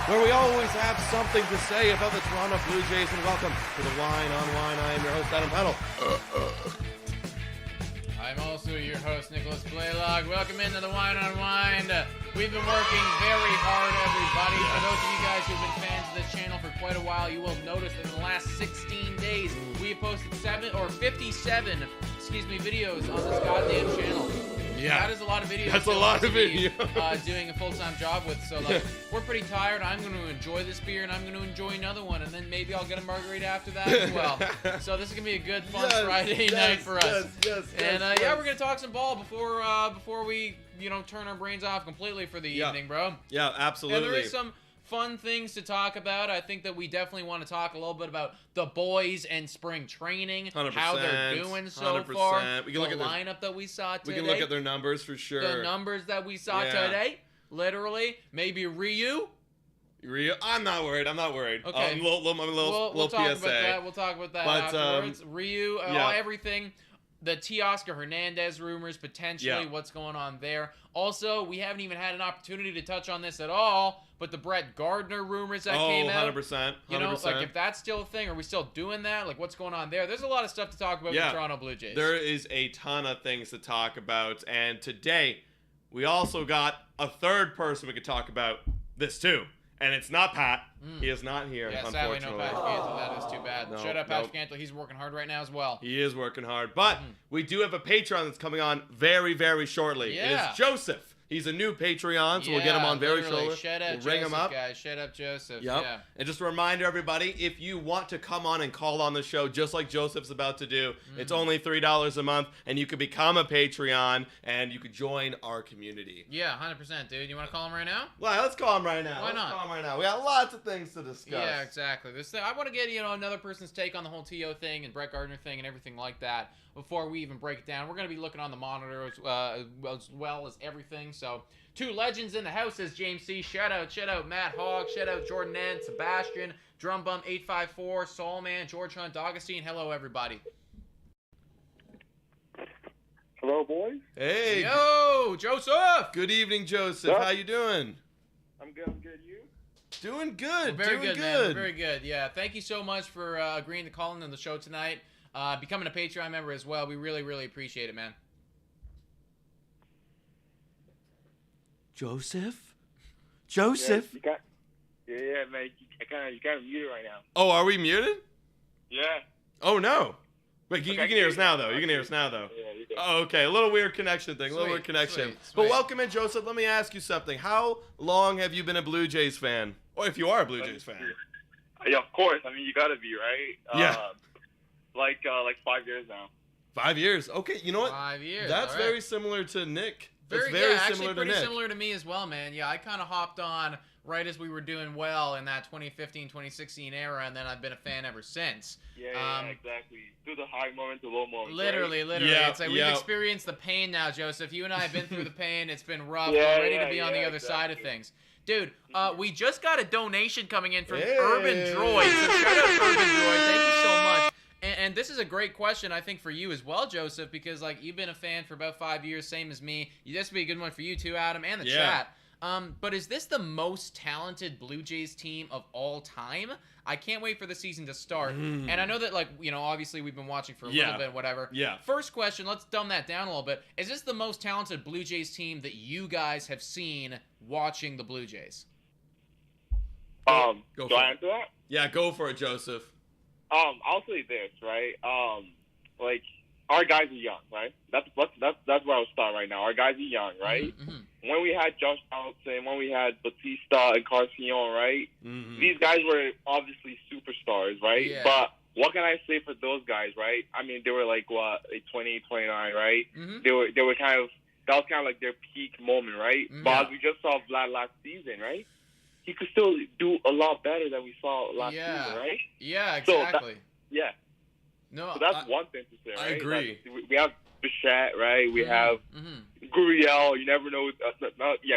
where we always have something to say about the Toronto Blue Jays. And welcome to the Wine on Wine. I am your host, Adam Peddle. I'm also your host, Nicholas Blaylock. Welcome into the Wine on Wine. We've been working very hard, everybody. For those of you guys who've been fans of this channel for quite a while, you will notice that in the last 16 days, we have posted 57 videos on this goddamn channel. Yeah. That is a lot of videos. That's a lot of videos. Doing a full-time job with. So, we're pretty tired. I'm going to enjoy this beer, and I'm going to enjoy another one, and then maybe I'll get a margarita after that as well. So this is going to be a good, fun Friday night for us. Yes. We're going to talk some ball before we, turn our brains off completely for the evening, bro. Yeah, absolutely. Yeah, there is some fun things to talk about. I think that we definitely want to talk a little bit about the boys and spring training, 100%, how they're doing so 100%. far, We can look at lineup that we saw today. We can look at their numbers for sure. The numbers that we saw today, literally, maybe Ryu. I'm not worried. Okay. We'll talk PSA. about that. We'll talk about that afterwards. Ryu, everything. The Teoscar Hernandez rumors, potentially, what's going on there. Also, we haven't even had an opportunity to touch on this at all, but the Brett Gardner rumors that came out. 100%. If that's still a thing, are we still doing that? Like, what's going on there? There's a lot of stuff to talk about with the Toronto Blue Jays. There is a ton of things to talk about, and today, we also got a third person we could talk about this too. And it's not Pat. He is not here, unfortunately. Sadly, no Patrick Cantle. That is too bad. Shout out Patrick Cantle. He's working hard right now as well. He is working hard. But we do have a Patreon that's coming on very, very shortly. Yeah. It is Joseph. He's a new Patreon, so we'll get him on very shortly. Shout out we'll Joseph, ring him up. Guys. Shout out Joseph. Yep. Yeah. And just a reminder, everybody, if you want to come on and call on the show, just like Joseph's about to do, it's only $3 a month, and you could become a Patreon, and you could join our community. Yeah, 100%, dude. You want to call him right now? Well, let's call him right now. Why not? Let's call him right now. We got lots of things to discuss. Yeah, exactly. I want to get another person's take on the whole T.O. thing and Brett Gardner thing and everything like that before we even break it down. We're going to be looking on the monitor as well as everything. So, two legends in the house, says James C. Shout out Matt Hogg. Shout out Jordan N. Sebastian, Drum Bum 854, Soulman, George Hunt, Augustine. Hello, everybody. Hello, boys. Hey. Yo, Joseph. Good evening, Joseph. Yep. How you doing? I'm good. You? Doing good. Very good, man. Very good. Yeah. Thank you so much for agreeing to call in on the show tonight. Becoming a Patreon member as well. We really, really appreciate it, man. Joseph? Yeah, man. You kind of muted right now. Oh, are we muted? Yeah. Oh, no. Wait, you can hear us now, though. Yeah, you good. Oh, okay. A little weird connection thing. Sweet. But welcome in, Joseph. Let me ask you something. How long have you been a Blue Jays fan? Or if you are a Blue Jays fan. Yeah, of course. I mean, you gotta be, right? Yeah. Like 5 years now. 5 years. Okay, you know what? 5 years. That's all right. very similar to Nick. Actually pretty Nick. similar to me as well, man. Yeah, I kind of hopped on right as we were doing well in that 2015-2016 era, and then I've been a fan ever since. Yeah, exactly. Through the high moments, the low moments. Literally. Yeah, It's like we've experienced the pain now, Joseph. You and I have been through the pain. It's been rough. Yeah, We're ready to be on the other side of things. Dude, we just got a donation coming in from Urban Droid. So shout out Urban Droid. Thank you so much. And this is a great question, I think, for you as well, Joseph, because, you've been a fan for about 5 years, same as me. This would be a good one for you, too, Adam, and the chat. But is this the most talented Blue Jays team of all time? I can't wait for the season to start. And I know that, obviously we've been watching for a little bit, whatever. Yeah. First question, let's dumb that down a little bit. Is this the most talented Blue Jays team that you guys have seen watching the Blue Jays? Do I answer that? Yeah, go for it, Joseph. I'll say this, right? Our guys are young, right? That's where I'll start right now. Our guys are young, right? Mm-hmm. When we had Josh Donaldson, when we had Batista and Carcion, right? Mm-hmm. These guys were obviously superstars, right? Yeah. But what can I say for those guys, right? I mean, they were 20, 29, right? Mm-hmm. They were kind of, that was kind of like their peak moment, right? Mm-hmm. But as we just saw Vlad last season, right? He could still do a lot better than we saw last season, right? Yeah, exactly. So that's one thing to say, right? I agree. We have Bichette, right? We have Gurriel. You never know.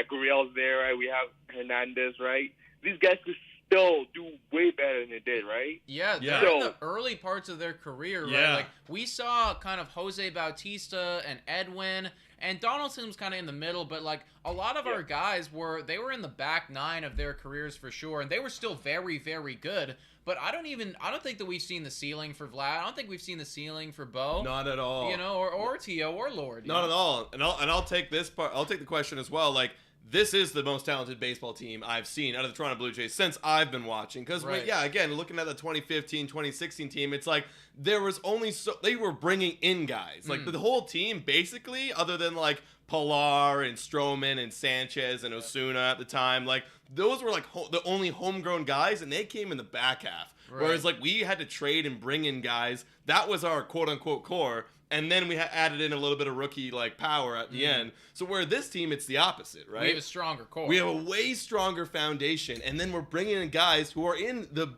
Gurriel's there, right? We have Hernandez, right? These guys could still do way better than they did, right? Yeah, Yeah. they're in the early parts of their career, right? Yeah. Like, we saw kind of Jose Bautista and Edwin, and Donaldson was kind of in the middle, but, like, a lot of our guys were in the back nine of their careers for sure, and they were still very, very good. But I don't think that we've seen the ceiling for Vlad. I don't think we've seen the ceiling for Bo. Not at all. You know, or Tio or Lord. Not at all. And I'll take this part. I'll take the question as well. Like, this is the most talented baseball team I've seen out of the Toronto Blue Jays since I've been watching. Because, again, looking at the 2015, 2016 team, it's like there was only they were bringing in guys. Like, the whole team, basically, other than, like, Pilar and Stroman and Sanchez and Osuna at the time, like, those were, like, the only homegrown guys, and they came in the back half. Right. Whereas, like, we had to trade and bring in guys. That was our quote-unquote core. And then we added in a little bit of rookie like power at the end. So where this team, it's the opposite, right? We have a stronger core. We have a way stronger foundation, and then we're bringing in guys who are in the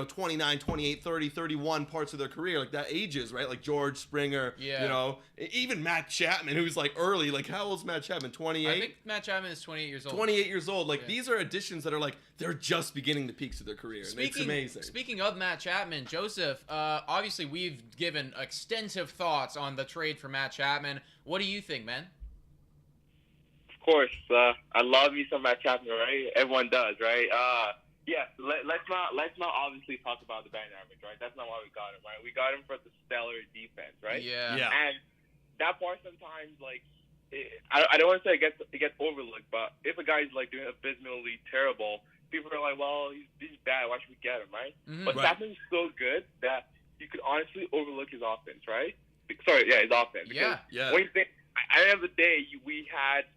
29, 28, 30, 31 parts of their career, like that ages, right? Like George Springer, even Matt Chapman, who's like early. Like, how old's Matt Chapman? 28? I think Matt Chapman is 28 years old. 28 years old. Like, these are additions that are like, they're just beginning the peaks of their career. It's amazing. Speaking of Matt Chapman, Joseph, obviously we've given extensive thoughts on the trade for Matt Chapman. What do you think, man? Of course. I love me some Matt Chapman, right? Everyone does, right? Let's not obviously talk about the dynamic, right? That's not why we got him, right? We got him for the stellar defense, right? Yeah. And that part sometimes, like, I don't want to say it gets overlooked, but if a guy's like doing abysmally terrible, people are like, well, he's bad. Why should we get him, right? Mm-hmm. But Chapman's so good that you could honestly overlook his offense, right? Sorry, his offense. Yeah. When you think, at the end of the day, we've had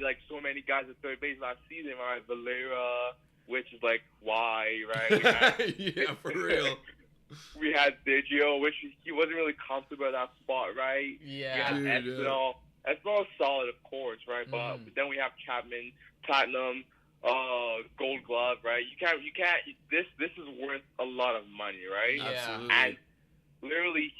like so many guys at third base last season, right? Valera, which is like why, right? Yeah, for real. We had Sergio, which he wasn't really comfortable at that spot, right? Yeah. We had Espinal. Espinal is solid, of course, right? But then we have Chapman, Platinum, Gold Glove, right? You can't. This is worth a lot of money, right? Yeah. Absolutely. And literally,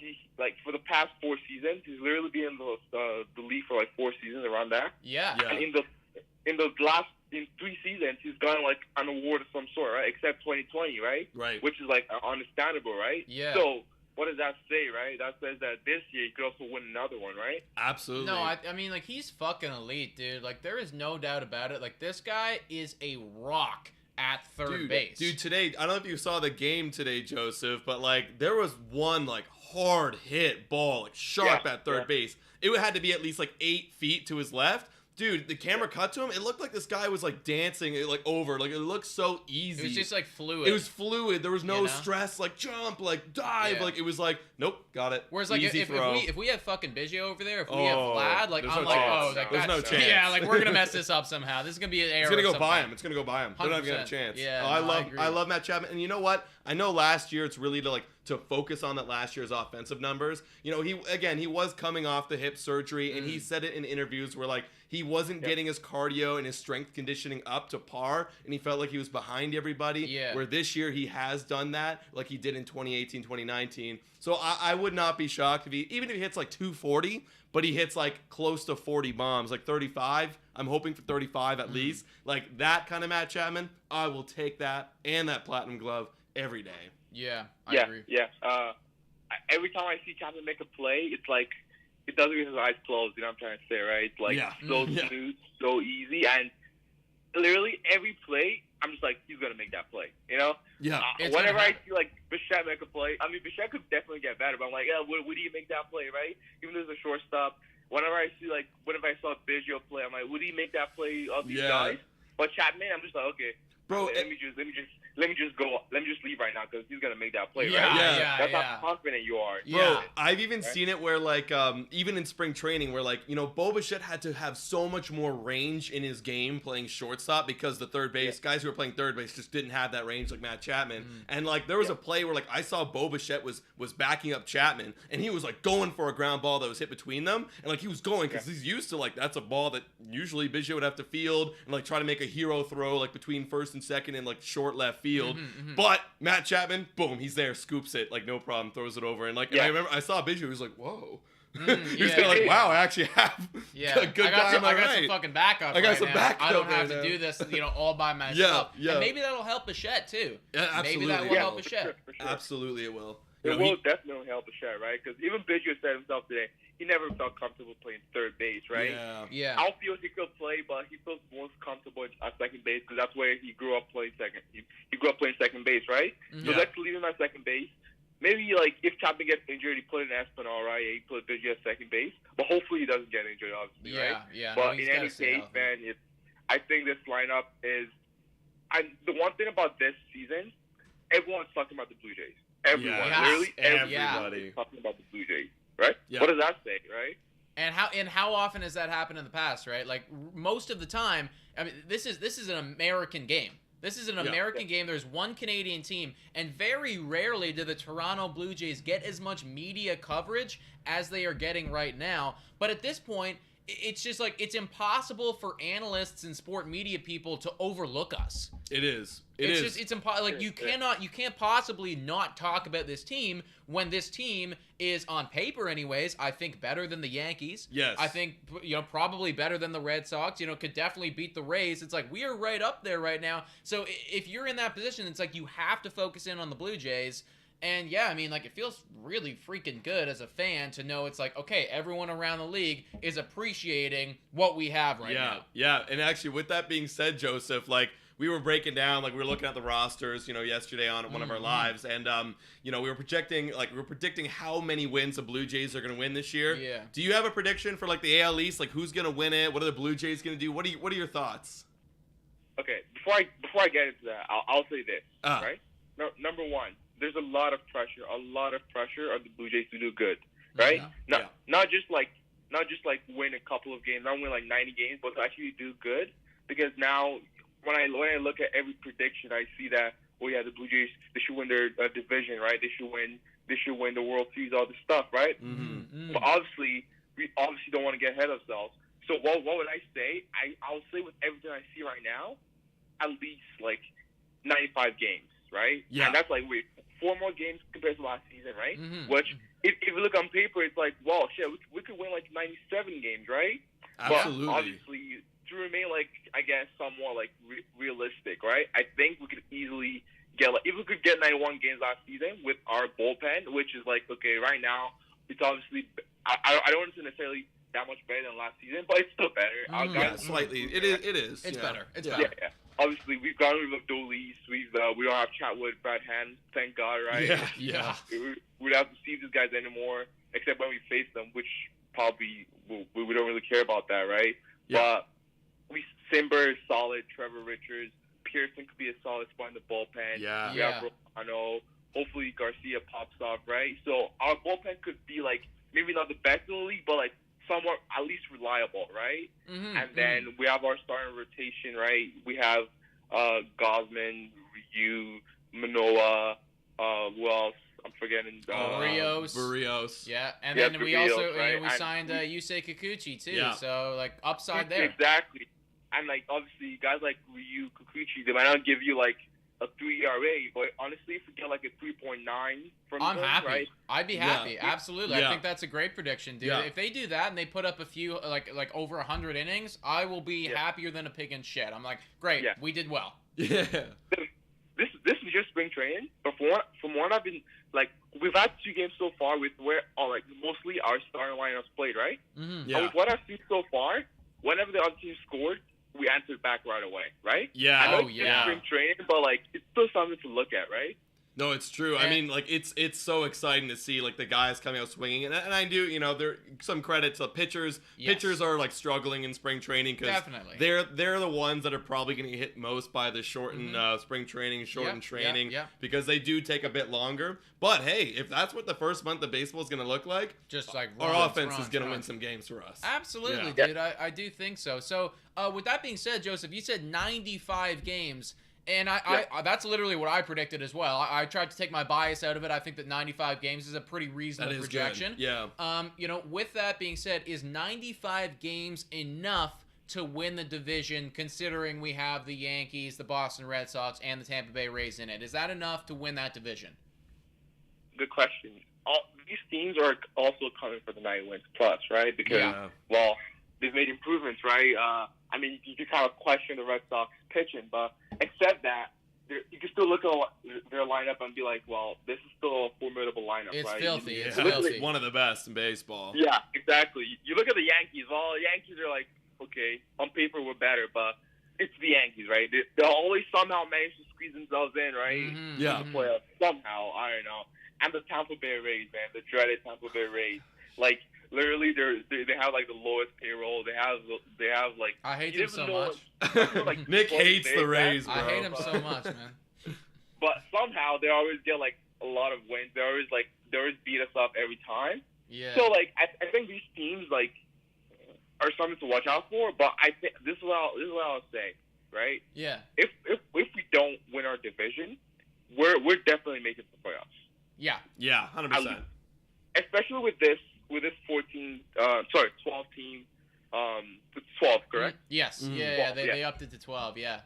for the past 4 seasons, he's literally been in the league for like 4 seasons, around there. Yeah. And in 3 seasons, he's gotten like an award of some sort, right? Except 2020, right? Right. Which is like understandable, right? Yeah. So what does that say, right? That says that this year he could also win another one, right? Absolutely. No, I mean, like, he's fucking elite, dude. Like, there is no doubt about it. Like, this guy is a rock at third base. Dude, today, I don't know if you saw the game today, Joseph, but, like, there was one, like, hard hit ball, like, sharp at third base. It had to be at least, like, 8 feet to his left. Dude, the camera cut to him. It looked like this guy was like dancing, like over. Like, it looked so easy. It was just like fluid. It was fluid. There was no stress. Like, jump, like dive. Yeah. Like, it was like, nope, got it. Whereas, like, easy throw. if we have fucking Biggio over there, if we have Vlad, like, I'm like, oh, like, there's no chance. Yeah, like, we're gonna mess this up somehow. This is gonna be an error. It's gonna go by him. It's gonna go by him. They're not gonna have a chance. Yeah, I love Matt Chapman. And you know what? I know last year it's really to focus on that last year's offensive numbers. You know, he was coming off the hip surgery, and he said it in interviews where, like, he wasn't getting his cardio and his strength conditioning up to par, and he felt like he was behind everybody. Yeah. Where this year he has done that, like he did in 2018, 2019. So I would not be shocked even if he hits like 240, but he hits like close to 40 bombs, like 35. I'm hoping for 35 at least. Like, that kind of Matt Chapman, I will take that and that platinum glove every day. Yeah, I agree. Yeah. Every time I see Chapman make a play, it's like it does it with his eyes closed. You know what I'm trying to say, right? It's like so smooth, so easy, and literally every play, I'm just like, he's gonna make that play. You know? Yeah. Whenever I see like Bichette make a play, I mean Bichette could definitely get better, but I'm like, yeah, would he make that play, right? Even though there's a shortstop. Whenever I saw Biggio play, I'm like, would he make that play of these guys? But Chapman, I'm just like, okay, bro. Let me just leave right now because he's gonna make that play, Yeah, right? yeah, That's how confident you are. Bro, I've even seen it where, like, even in spring training, where, like, you know, Bo Bichette had to have so much more range in his game playing shortstop because the third base guys who were playing third base just didn't have that range like Matt Chapman. And, like, there was a play where, like, I saw Bo Bichette was backing up Chapman, and he was, like, going for a ground ball that was hit between them, and, like, he was going because he's used to, like, that's a ball that usually Biggio would have to field and, like, try to make a hero throw, like, between first and second and, like, short left field. But Matt Chapman, boom, he's there, scoops it, like, no problem, throws it over. And, like, and I remember I saw Biggio, he was like, whoa. You're just like, wow, I actually have a good guy on my right. I got some fucking backup. I got some backup. I don't have to do this, all by myself. Yeah. And maybe that'll help Bichette too. Yeah, absolutely. Maybe that will help Bichette. For sure. Absolutely, it will. It will definitely help Bichette, right? Because even Bichette said himself today, he never felt comfortable playing third base, right? Yeah. Outfield he could play, but he feels most comfortable at second base because that's where he grew up playing second. He grew up playing second base, right? So let's leave him at second base. Maybe if Chapman gets injured, he put in Espinal, right? He put Bichette at second base, but hopefully he doesn't get injured, obviously, right? Yeah. But in any case, man, I think this lineup is. The one thing about this season, everyone's talking about the Blue Jays. Everyone, literally everybody is talking about the Blue Jays, right? Yeah. What does that say, right? And how often has that happened in the past, right? Like most of the time, I mean, this is an American game. This is an American game. There's one Canadian team, and very rarely do the Toronto Blue Jays get as much media coverage as they are getting right now. But at this point, it's just it's impossible for analysts and sport media people to overlook us. It is. It's impossible. You can't possibly not talk about this team when this team is on paper, anyways. I think better than the Yankees. Yes. I think probably better than the Red Sox. Could definitely beat the Rays. It's we are right up there right now. So if you're in that position, it's you have to focus in on the Blue Jays. And yeah, I mean, it feels really freaking good as a fan to know it's okay, everyone around the league is appreciating what we have right now. Yeah, and actually, with that being said, Joseph, we were breaking down, we were looking at the rosters, yesterday on one of our lives, and we were projecting, predicting how many wins the Blue Jays are going to win this year. Yeah. Do you have a prediction for the AL East? Who's going to win it? What are the Blue Jays going to do? What are your thoughts? Okay, before I get into that, I'll say this, right? Number one. There's a lot of pressure on the Blue Jays to do good, right? Not just win a couple of games, not win 90 games, but to actually do good. Because now, when I look at every prediction, I see that the Blue Jays, they should win their division, right? They should win the World Series, all this stuff, right? Mm-hmm. But obviously, we don't want to get ahead of ourselves. So what would I say? I'll say with everything I see right now, at least 95 games, right? Yeah. And that's 4 more games compared to last season, right? Mm-hmm. Which, if you look on paper, it's well, shit, we could win 97 games, right? Absolutely. But obviously, to remain I guess somewhat realistic, right? I think we could easily get if we could get 91 games last season with our bullpen, which is okay, right now it's obviously I don't want to necessarily that much better than last season, but it's still better. Slightly. It is. It's better. It's better. Yeah. Obviously, we've gotten rid of Dolis. We don't have Chatwood, Brad Hand, thank God, right? Yeah. We don't have to see these guys anymore, except when we face them, which probably we don't really care about that, right? Yeah. But Simber is solid. Trevor Richards, Pearson could be a solid spot in the bullpen. Yeah. We have Romano. Hopefully Garcia pops off, right? So our bullpen could be maybe not the best in the league, but somewhat at least reliable, right? Mm-hmm. And then we have our starting rotation, right? We have Gosman, Ryu, Manoa, who else? I'm forgetting. Barrios. Yeah, and then we Barrios, also right? we signed Yusei Kikuchi too. Yeah. So upside there. Exactly. And obviously guys like Ryu, Kikuchi, they might not give you a 3 ERA, but honestly, if we get a 3.9 from I'm them, happy. right? I'd be happy. Absolutely. Yeah. I think that's a great prediction, dude. Yeah. If they do that and they put up a few over 100 innings, I will be happier than a pig in shit. I'm great. Yeah. We did well. Yeah. This is just spring training, but from what I've been we've had 2 games so far with where mostly our starting lineups played, right? Mm-hmm. Yeah. And with what I've seen so far, whenever the other team scored, we answered back right away, right? Yeah. I know it's just spring training, but it's still something to look at, right? No, it's true. I mean, it's so exciting to see the guys coming out swinging, and I do, there some credit to pitchers. Yes. Pitchers are struggling in spring training because they're the ones that are probably going to get hit most by the shortened spring training, training because they do take a bit longer. But hey, if that's what the first month of baseball is going to look like, just our offense is going to win some games for us. Absolutely, dude. I do think so. So with that being said, Joseph, you said 95 games. And I that's literally what I predicted as well. I tried to take my bias out of it. I think that 95 games is a pretty reasonable projection. Good. Yeah. With that being said, is 95 games enough to win the division, considering we have the Yankees, the Boston Red Sox, and the Tampa Bay Rays in it? Is that enough to win that division? Good question. these teams are also coming for the 9 wins plus, right? Because well, they've made improvements, right? I mean, you can kind of question the Red Sox pitching, but except that, you can still look at their lineup and be like, well, this is still a formidable lineup, it's right? Filthy. It's filthy. One of the best in baseball. Yeah, exactly. You look at the Yankees. Well, the Yankees are like, okay, on paper we're better, but it's the Yankees, right? They'll always somehow manage to squeeze themselves in, right? Mm-hmm. Yeah. In the playoffs. Somehow, I don't know. And the Tampa Bay Rays, man, the dreaded Tampa Bay Rays. Like, literally, they have like the lowest payroll. They have like. I hate them so much. Like, Nick hates the Rays, bro. I hate them so much, man. But somehow they always get like a lot of wins. They always beat us up every time. Yeah. So like I think these teams like are something to watch out for. But I think this is what I'll say, right? Yeah. If we don't win our division, we're definitely making the playoffs. Yeah. Yeah, 100%. Especially with this 12 team. It's 12, correct? Yes. Mm-hmm. Yeah. They upped it to 12. Yeah.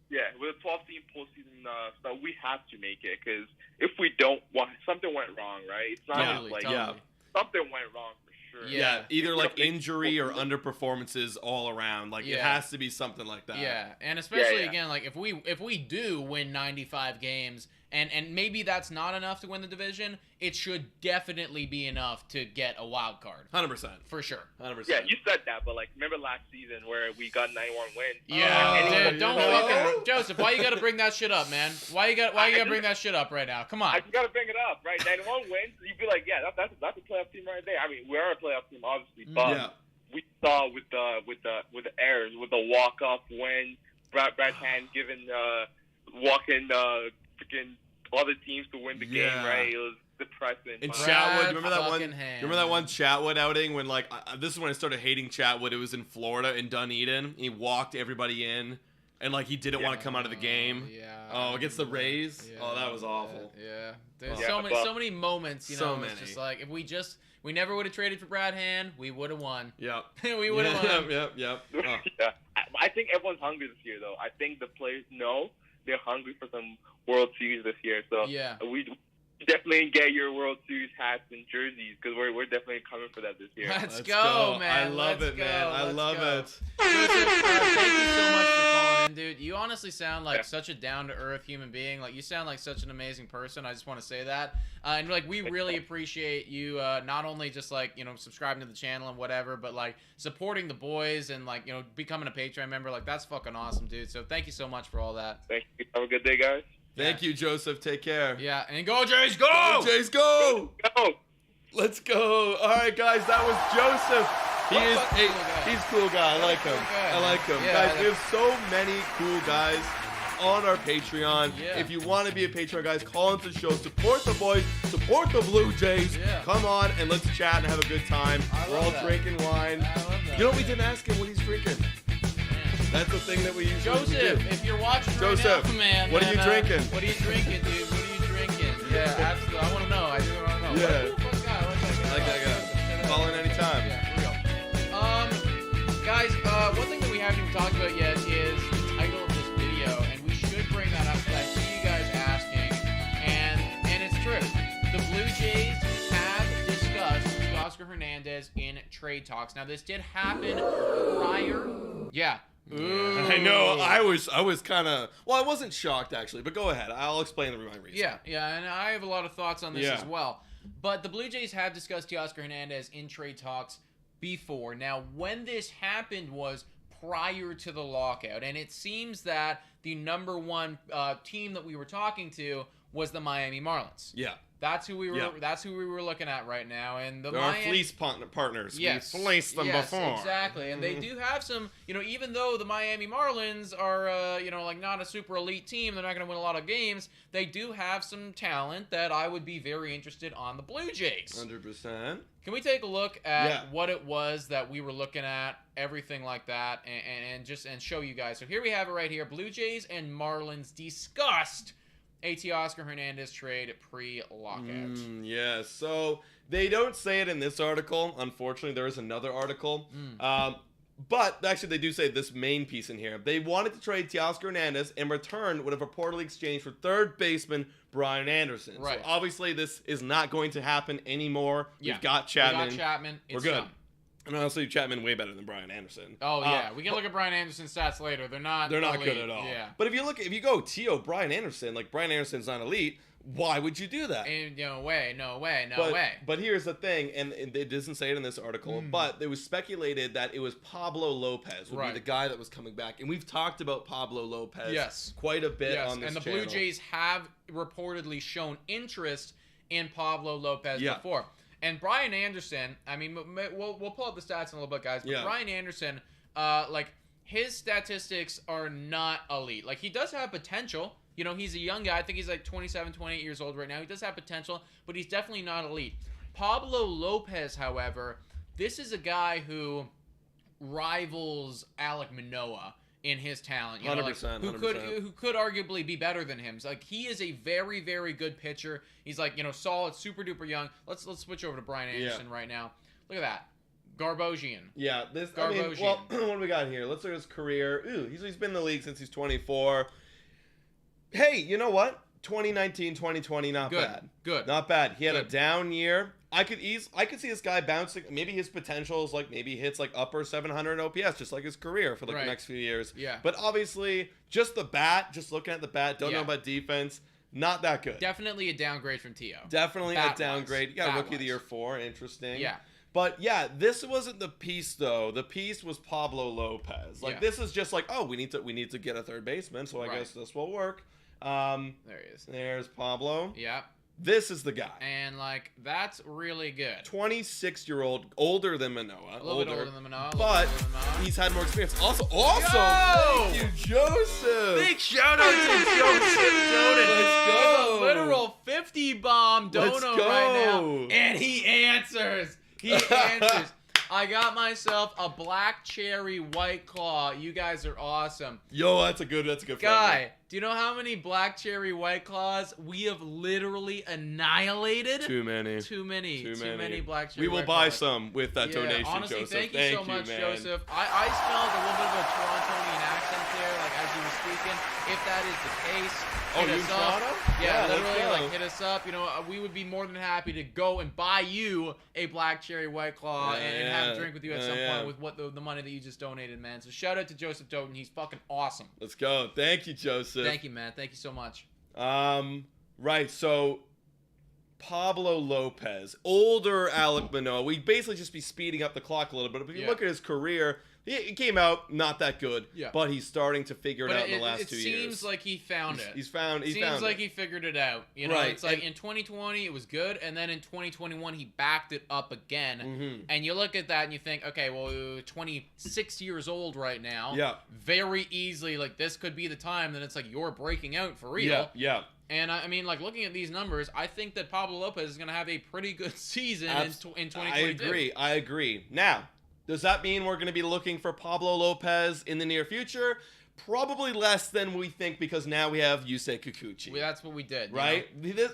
Yeah, with a 12-team postseason stuff, we have to make it because if we don't, something went wrong, right? It's not Totally, like totally. something went wrong for sure. Yeah, either like injury or underperformances all around. Like it has to be something like that. Yeah, and especially again, like if we do win 95 games, and maybe that's not enough to win the division, it should definitely be enough to get a wild card. 100%. For sure. 100%. Yeah, you said that, but like remember last season where we got 91 wins? Yeah, dude, don't fucking Joseph. Why you gotta bring that shit up, man? Why you gotta bring that shit up right now? Come on. I just gotta bring it up, right? 91 wins, you'd be like, yeah, that's a playoff team right there. I mean, we are a playoff team, obviously, but we saw with the errors, with the walk-off win, Brad Hand giving walking freaking other teams to win the game, right? It was depressing. And Chatwood, remember that one? Remember that one Chatwood outing when like this is when I started hating Chatwood. It was in Florida in Dunedin. He walked everybody in, and like he didn't want to come out of the game. Oh, against the Rays. Oh, that was awful. Yeah. There's so many moments. You know, so it's just like if we never would have traded for Brad Hand, we would have won. Yep. We would have won. Yep. Yeah. I think everyone's hungry this year, though. I think the players know they're hungry for some World Series this year. So we definitely get your World Series hats and jerseys because we're definitely coming for that this year. Let's go, man. I love it, man. I love it. Joseph, thank you so much for calling in, dude. You honestly sound like such a down-to-earth human being. Like you sound like such an amazing person. I just want to say that. And like we really appreciate you not only just like subscribing to the channel and whatever, but like supporting the boys and like becoming a Patreon member. Like that's fucking awesome, dude. So thank you so much for all that. Thank you. Have a good day, guys. Thank you, Joseph. Take care. Yeah, and go Jays, go! Go Jays, go! Go! Let's go. All right, guys, that was Joseph. He's a cool guy. I like him. I like him. Yeah, guys, we have so many cool guys on our Patreon. Yeah. If you want to be a Patreon, guys, call into the show. Support the boys. Support the Blue Jays. Yeah. Come on and let's chat and have a good time. We're all drinking wine. I love that. You know, we didn't ask him what he's drinking. That's the thing that we usually Joseph, do. if you're watching Joseph, right now, man. what are you drinking? What are you drinking, dude? What are you drinking? Yeah, absolutely. I want to know. I do want to know. Yeah. What the fuck guy? What's that guy? I like that guy. Call in anytime. Yeah, real. Guys, one thing that we haven't even talked about yet is the title of this video, and we should bring that up because I see you guys asking, and it's true. The Blue Jays have discussed Teoscar Hernandez in trade talks. Now, this did happen prior. Yeah. Ooh. I know. I was kind of. Well, I wasn't shocked actually, but go ahead. I'll explain my reason. Yeah, and I have a lot of thoughts on this as well. But the Blue Jays have discussed Teoscar Hernandez in trade talks before. Now, when this happened was prior to the lockout, and it seems that the number one team that we were talking to was the Miami Marlins. Yeah. That's who we were. Yeah. That's who we were looking at right now, and they're our fleece partners. Yes, we fleeced them before. Exactly, and they do have some. Even though the Miami Marlins are, like not a super elite team, they're not going to win a lot of games. They do have some talent that I would be very interested on the Blue Jays. 100%. Can we take a look at what it was that we were looking at, everything like that, and show you guys? So here we have it right here. Blue Jays and Marlins discussed a Teoscar Hernandez trade pre-lockout. So they don't say it in this article. Unfortunately, there is another article. But actually, they do say this main piece in here. They wanted to trade Teoscar Hernandez and return would have reportedly exchanged for third baseman Brian Anderson. Right. So obviously, this is not going to happen anymore. Yeah. We've got Chapman. It's We're good. done. And honestly, Chapman way better than Brian Anderson. Oh yeah, we can look at Brian Anderson's stats later. They're not good elite. at all. Yeah. But if you go Brian Anderson, like Brian Anderson's not elite. Why would you do that? And no way. But here's the thing, and it doesn't say it in this article, but it was speculated that it was Pablo Lopez would be the guy that was coming back. And we've talked about Pablo Lopez quite a bit on this and the channel. Blue Jays have reportedly shown interest in Pablo Lopez before. And Brian Anderson, I mean, we'll pull up the stats in a little bit, guys. But Brian Anderson, his statistics are not elite. Like, he does have potential. You know, he's a young guy. I think he's like 27, 28 years old right now. He does have potential, but he's definitely not elite. Pablo Lopez, however, this is a guy who rivals Alek Manoah in his talent. You know, 100%, who could arguably be better than him. So, like, he is a very, very good pitcher. He's like, solid, super duper young. Let's switch over to Brian Anderson right now. Look at that. Garbosian. Yeah, Garbosian. Well, what do we got here? Let's look at his career. He's been in the league since he's 24. Hey, you know what? 2019, 2020, not bad. Good. Not bad. He had a down year. I could see this guy bouncing. Maybe his potential is like maybe he hits like upper 700 OPS, just like his career for like the next few years. Yeah. But obviously, just looking at the bat, don't know about defense. Not that good. Definitely a downgrade from Teo. Definitely a downgrade. You got Rookie of the Year 4. Interesting. Yeah. But yeah, this wasn't the piece though. The piece was Pablo Lopez. Like this is just like, oh, we need to get a third baseman, so I guess this will work. There he is. There's Pablo. Yeah. This is the guy. And like that's really good. 26-year-old, older than Manoah. A little bit older than Manoah. But he's had more experience. Also, awesome. Yo! Thank you, Joseph. Big shout out to Joseph Doden. Let's go. A literal 50 bomb dono Let's go. right now. And he answers. He answers. I got myself a black cherry white claw. You guys are awesome. Yo, that's a good guy. Do you know how many black cherry white claws we have literally annihilated? Too many black cherry. We will buy some with that donation, honestly, Joseph. Thank you so much, man. Joseph. I smelled a little bit of a Torontonian accent there, like as you were speaking. If that is the case, hit us up. Yeah, literally, like hit us up. You know, we would be more than happy to go and buy you a black cherry white claw and have a drink with you at some point with what the money that you just donated, man. So shout out to Joseph Doten. He's fucking awesome. Let's go. Thank you, Joseph. Thank you, man. Thank you so much. Right. So Pablo Lopez, older Alek Manoah. We'd basically just be speeding up the clock a little bit. But if you look at his career, he came out not that good, but he's starting to figure it out in the last 2 years. It seems like he found it. He seems like he figured it out. You know, it's like in 2020 it was good, and then in 2021 he backed it up again. Mm-hmm. And you look at that and you think, okay, well, 26 years old right now. Yeah. Very easily, like this could be the time that it's like you're breaking out for real. Yeah. And I mean, like looking at these numbers, I think that Pablo Lopez is going to have a pretty good season in 2022. I agree. Now, does that mean we're going to be looking for Pablo Lopez in the near future? Probably less than we think because now we have Yusei Kikuchi. Well, that's what we did. Right?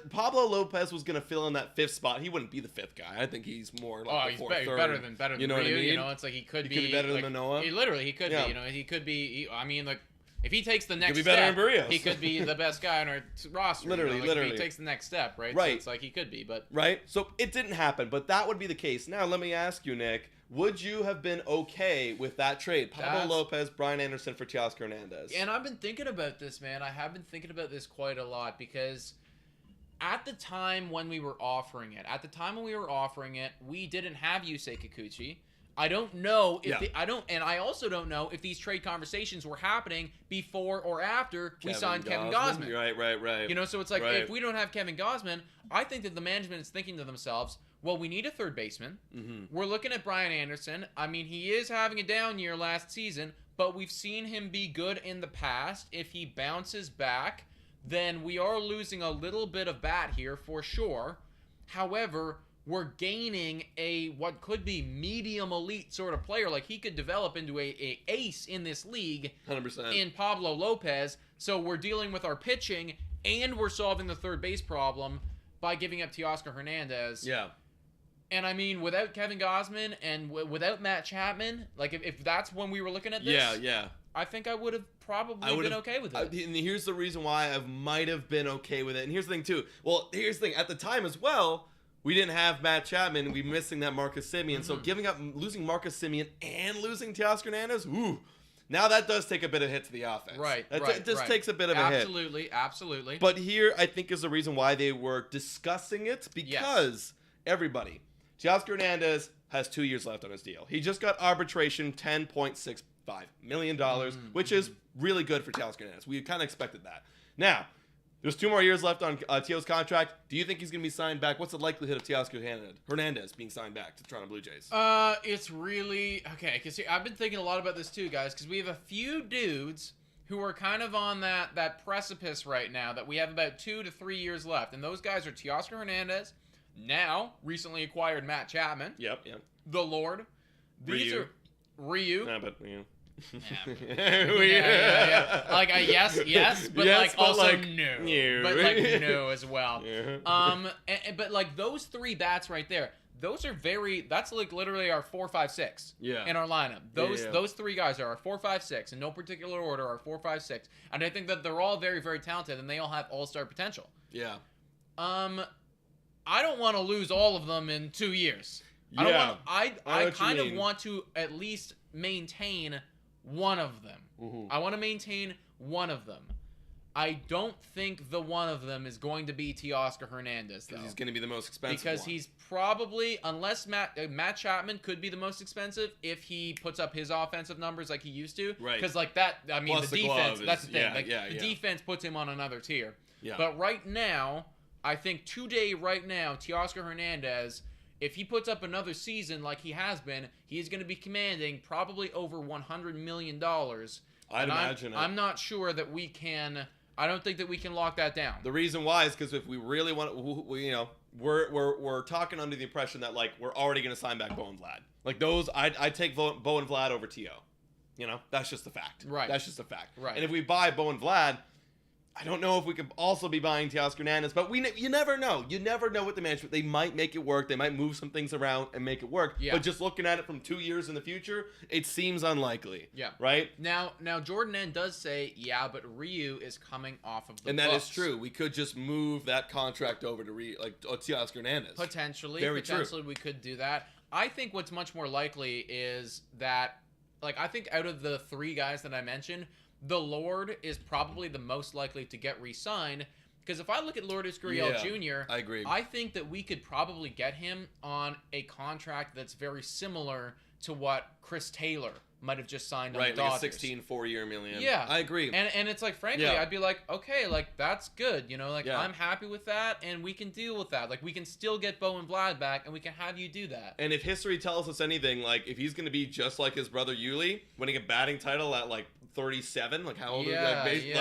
Pablo Lopez was going to fill in that fifth spot. He wouldn't be the fifth guy. I think he's more like the fourth, third. Better than you know Ryu. What I mean? You know, it's like he could be better like, than Manoah. He could be. You know, he could be. I mean, like if he takes the next step, better than Barrios. He could be the best guy on our roster. Literally. If he takes the next step, right? Right. So it's like he could be, but right. So it didn't happen, but that would be the case. Now let me ask you, Nick. Would you have been okay with that trade? Pablo Lopez, Brian Anderson for Teoscar Hernandez. And I've been thinking about this, man. I have been thinking about this quite a lot because at the time when we were offering it, we didn't have Yusei Kikuchi. I don't know if I also don't know if these trade conversations were happening before or after we signed Kevin Gausman. Right. You know, so it's like if we don't have Kevin Gausman, I think that the management is thinking to themselves, well, we need a third baseman. Mm-hmm. We're looking at Brian Anderson. I mean, he is having a down year last season, but we've seen him be good in the past. If he bounces back, then we are losing a little bit of bat here for sure. However, we're gaining what could be medium elite sort of player. Like he could develop into a ace in this league 100%. In Pablo Lopez. So we're dealing with our pitching and we're solving the third base problem by giving up Teoscar Hernandez. Yeah. And I mean, without Kevin Gausman and without Matt Chapman, like if that's when we were looking at this, yeah. I think I would have probably been okay with it. And here's the reason why I might have been okay with it. And here's the thing too. Well, here's the thing. At the time as well, we didn't have Matt Chapman. We missing that Marcus Semien. So losing Marcus Semien and losing Teoscar Hernandez, ooh. Now that does take a bit of hit to the offense. Right. It just takes a bit of a hit. Absolutely. But here, I think, is the reason why they were discussing it, because everybody, Teoscar Hernandez has 2 years left on his deal. He just got arbitration, $10.65 million, which is really good for Teoscar Hernandez. We kind of expected that. Now, there's 2 more years left on Teo's contract. Do you think he's going to be signed back? What's the likelihood of Teoscar Hernandez being signed back to the Toronto Blue Jays? It's really okay. Because I've been thinking a lot about this too, guys. Because we have a few dudes who are kind of on that precipice right now. That we have about 2 to 3 years left, and those guys are Teoscar Hernandez, now recently acquired Matt Chapman. Yep. The Lord. These are Ryu. Yeah, but you know. Yeah. Like yes, but yes, like but also like, no, but like no as well. Yeah. But like those 3 bats right there, those are that's like literally our 4, 5, 6. In our lineup. Those 3 guys are our 4, 5, 6 in no particular order. Our 4, 5, 6, and I think that they're all very, very talented and they all have all-star potential. Yeah. I don't want to lose all of them in 2 years. Yeah. I kind of want to at least maintain one of them. I want to maintain one of them. I don't think the one of them is going to be Teoscar Hernandez, though. Because he's going to be the most expensive Because one. he's probably, unless Matt Chapman could be the most expensive if he puts up his offensive numbers like he used to. Right. Because like that, I mean, Plus the defense, that's the thing. The defense puts him on another tier. Yeah. But right now, I think right now, Teoscar Hernandez, if he puts up another season like he has been, he's going to be commanding probably over $100 million. I'd imagine it. I'm not sure that we can. I don't think that we can lock that down. The reason why is because if we really want, we're talking under the impression that like we're already going to sign back Bo and Vlad. Like those, I'd take Bo and Vlad over Teo. You know, that's just a fact. Right. That's just a fact. Right. And if we buy Bo and Vlad, I don't know if we could also be buying Teoscar Hernandez, but you never know. You never know with the management. They might make it work. They might move some things around and make it work. Yeah. But just looking at it from 2 years in the future, it seems unlikely. Yeah. Right? Now Jordan N does say, yeah, but Ryu is coming off of the And that books. is true. We could just move that contract over to Teoscar Hernandez. Potentially, we could do that. I think what's much more likely is that, like, I think out of the 3 guys that I mentioned, the Lord is probably the most likely to get re-signed, because if I look at Lourdes Gurriel Jr., I agree. I think that we could probably get him on a contract that's very similar to what Chris Taylor might have just signed on the Dodgers. Right, like a 16 4-year million. Yeah. I agree. And it's like, frankly, I'd be like, okay, like, that's good. You know, like, I'm happy with that, and we can deal with that. Like, we can still get Bo and Vlad back, and we can have you do that. And if history tells us anything, like, if he's going to be just like his brother Yuli, winning a batting title at, like, 37, like, how old is he?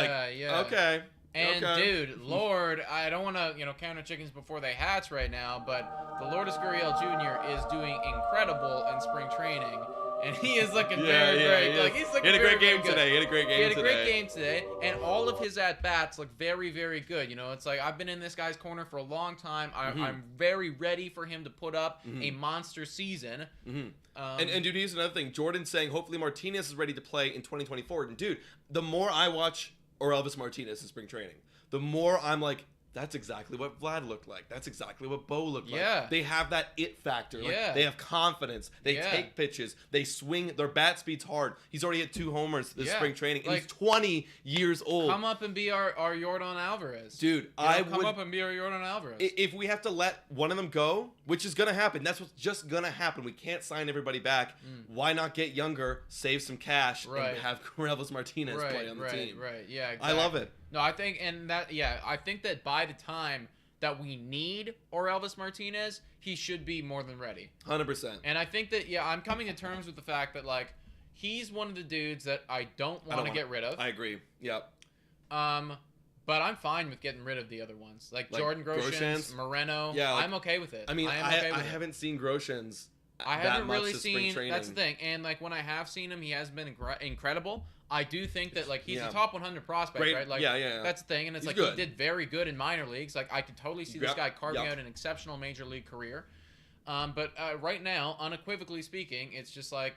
Okay. And, dude, Lord, I don't want to, count our chickens before they hatch right now, but the Lourdes Gurriel Jr. is doing incredible in spring training. And he is looking very great. Like, he's looking He had a great game good. today. He had a great game today. And all of his at-bats look very, very good. You know, it's like, I've been in this guy's corner for a long time. I'm very ready for him to put up a monster season. And dude, here's another thing. Jordan's saying hopefully Martinez is ready to play in 2024. And dude, the more I watch Elvis Martinez in spring training, the more I'm like, that's exactly what Vlad looked like. That's exactly what Bo looked like. They have that it factor. Like, they have confidence. They take pitches. They swing. Their bat speed's hard. He's already hit 2 homers this spring training. And he's 20 years old. Come up and be our Yordan Alvarez. Dude, come up and be our Yordan Alvarez. If we have to let one of them go, which is going to happen. That's what's just going to happen. We can't sign everybody back. Why not get younger, save some cash, and have Elvis Martinez play on the team? Right, yeah, exactly. I love it. No, I think that by the time that we need Elvis Martinez, he should be more than ready. 100%. And I think that, I'm coming to terms with the fact that, like, he's one of the dudes that I don't want to get rid of. I agree. Yep. But I'm fine with getting rid of the other ones. Like Jordan Groshans, Moreno. Yeah, I'm okay with it. I mean, I haven't seen Groshans. I haven't really seen. That's the thing. And, like, when I have seen him, he has been incredible. I do think that, like, he's a top 100 prospect, right? Like, that's the thing. And it's he's he did very good in minor leagues. Like, I could totally see this guy carving out an exceptional major league career. But right now, unequivocally speaking, it's just like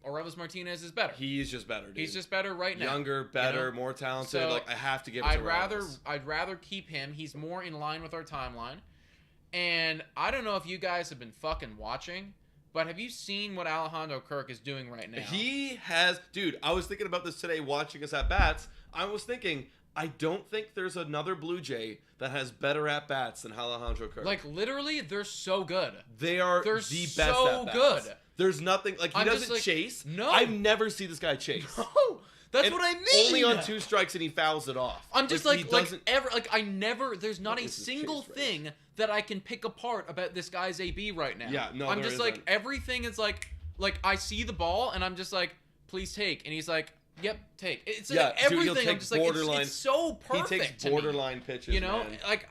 Aurelius Martinez is better. He's just better, dude. He's just better right now. Younger, better, more talented. So like I have to give it to Aurelius. I'd rather keep him. He's more in line with our timeline. And I don't know if you guys have been fucking watching, but have you seen what Alejandro Kirk is doing right now? He has, dude. I was thinking about this today watching us at bats. I was thinking, I don't think there's another Blue Jay that has better at bats than Alejandro Kirk. Like literally, they're so good. They're the best at bats. Good. There's nothing like he doesn't chase. No, I've never seen this guy chase. No, that's what I mean. Only on 2 strikes and he fouls it off. I'm just I never. There's not a single thing that I can pick apart about this guy's AB right now. Yeah, no, I'm just like everything is like I see the ball and I'm just like, please take, and he's like, yep, take. It's like everything. Dude, I'm just like, it's so perfect. He takes borderline pitches. You know, man. like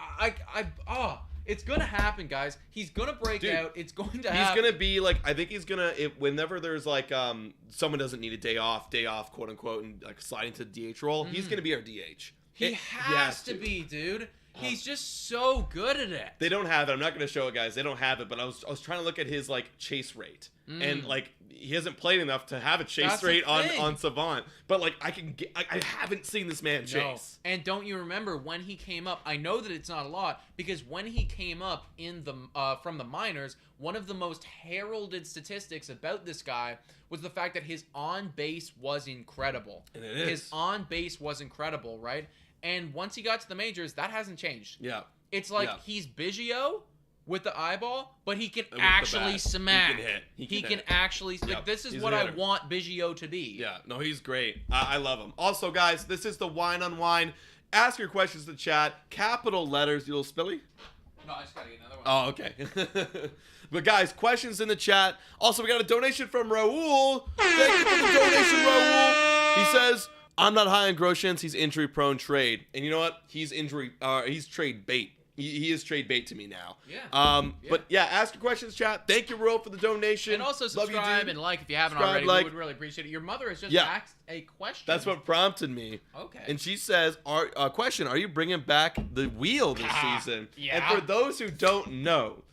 it's gonna happen, guys. He's gonna break out. It's going to happen. He's gonna be like, I think he's gonna. Whenever there's like, someone doesn't need a day off, quote unquote, and like sliding to the DH role, he's gonna be our DH. He has to be, dude. He's just so good at it. They don't have it. I'm not gonna show it, guys. They don't have it. But I was trying to look at his like chase rate, and like he hasn't played enough to have a chase rate on Savant. But like I haven't seen this man chase. And don't you remember when he came up? I know that it's not a lot because when he came up in the from the minors, one of the most heralded statistics about this guy was the fact that his on base was incredible. And it is. His on base was incredible, right? And once he got to the majors, that hasn't changed. Yeah. It's like he's Biggio with the eyeball, but he can actually smack. He can hit. He can actually... Like, this is what I want Biggio to be. Yeah. No, he's great. I love him. Also, guys, this is the Wine on Wine. Ask your questions to chat. Capital letters. You little spilly? No, I just got to get another Oh, one. okay. But, guys, questions in the chat. Also, we got a donation from Raul. Thank you for the donation, Raul. He says... I'm not high on Groshans. He's injury-prone trade. And you know what? He's trade bait. He is trade bait to me now. Yeah. But, yeah, ask your questions, chat. Thank you, Ro, for the donation. And also subscribe and like if you haven't already. We would really appreciate it. Your mother has just asked a question. That's what prompted me. Okay. And she says, question, are you bringing back the wheel this season? Yeah. And for those who don't know,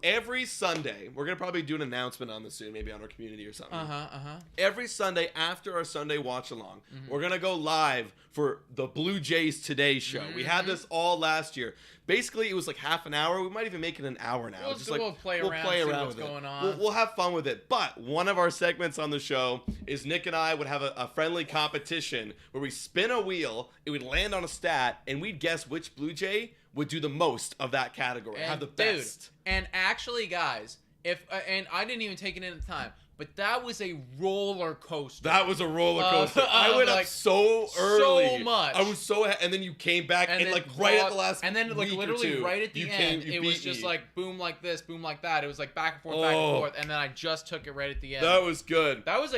every Sunday, we're going to probably do an announcement on this soon, maybe on our community or something. Every Sunday after our Sunday watch along, we're going to go live for the Blue Jays Today show. We had this all last year. Basically, it was like half an hour. We might even make it an hour now. We'll play around with what's going on. We'll have fun with it. But one of our segments on the show is Nick and I would have a friendly competition where we spin a wheel, it would land on a stat, and we'd guess which Blue Jay would do the most of that category, have the best. And actually, guys, and I didn't even take it in at the time, but that was a roller coaster. That was a roller coaster. I went up so early. So much. I was so and then you came back and like right at the last and then like week literally or two, right at the end, it was just like boom like this, boom like that. It was like back and forth, and then I just took it right at the end. That was good. That was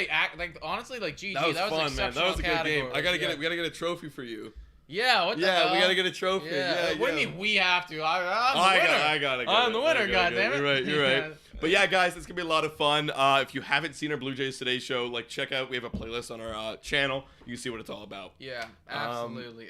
honestly like GG. That was fun, man. That was a good game. We gotta get a trophy for you. Yeah, what the hell? We gotta get a trophy. Yeah, what do you mean we have to? I'm the winner. I got it. I'm the winner, goddammit. You're right. But yeah, guys, it's gonna be a lot of fun. If you haven't seen our Blue Jays Today show, like check out. We have a playlist on our channel. You can see what it's all about. Yeah, absolutely.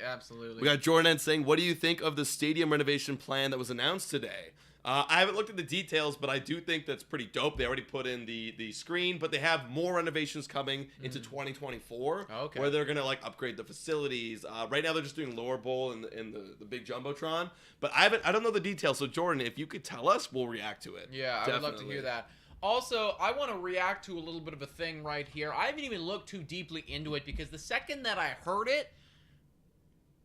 We got Jordan saying, "What do you think of the stadium renovation plan that was announced today?" I haven't looked at the details, but I do think that's pretty dope. They already put in the screen, but they have more renovations coming into 2024, where they're gonna like upgrade the facilities. Right now, they're just doing lower bowl and the big jumbotron, but I don't know the details. So Jordan, if you could tell us, we'll react to it. Yeah, I would love to hear that. Also, I want to react to a little bit of a thing right here. I haven't even looked too deeply into it because the second that I heard it,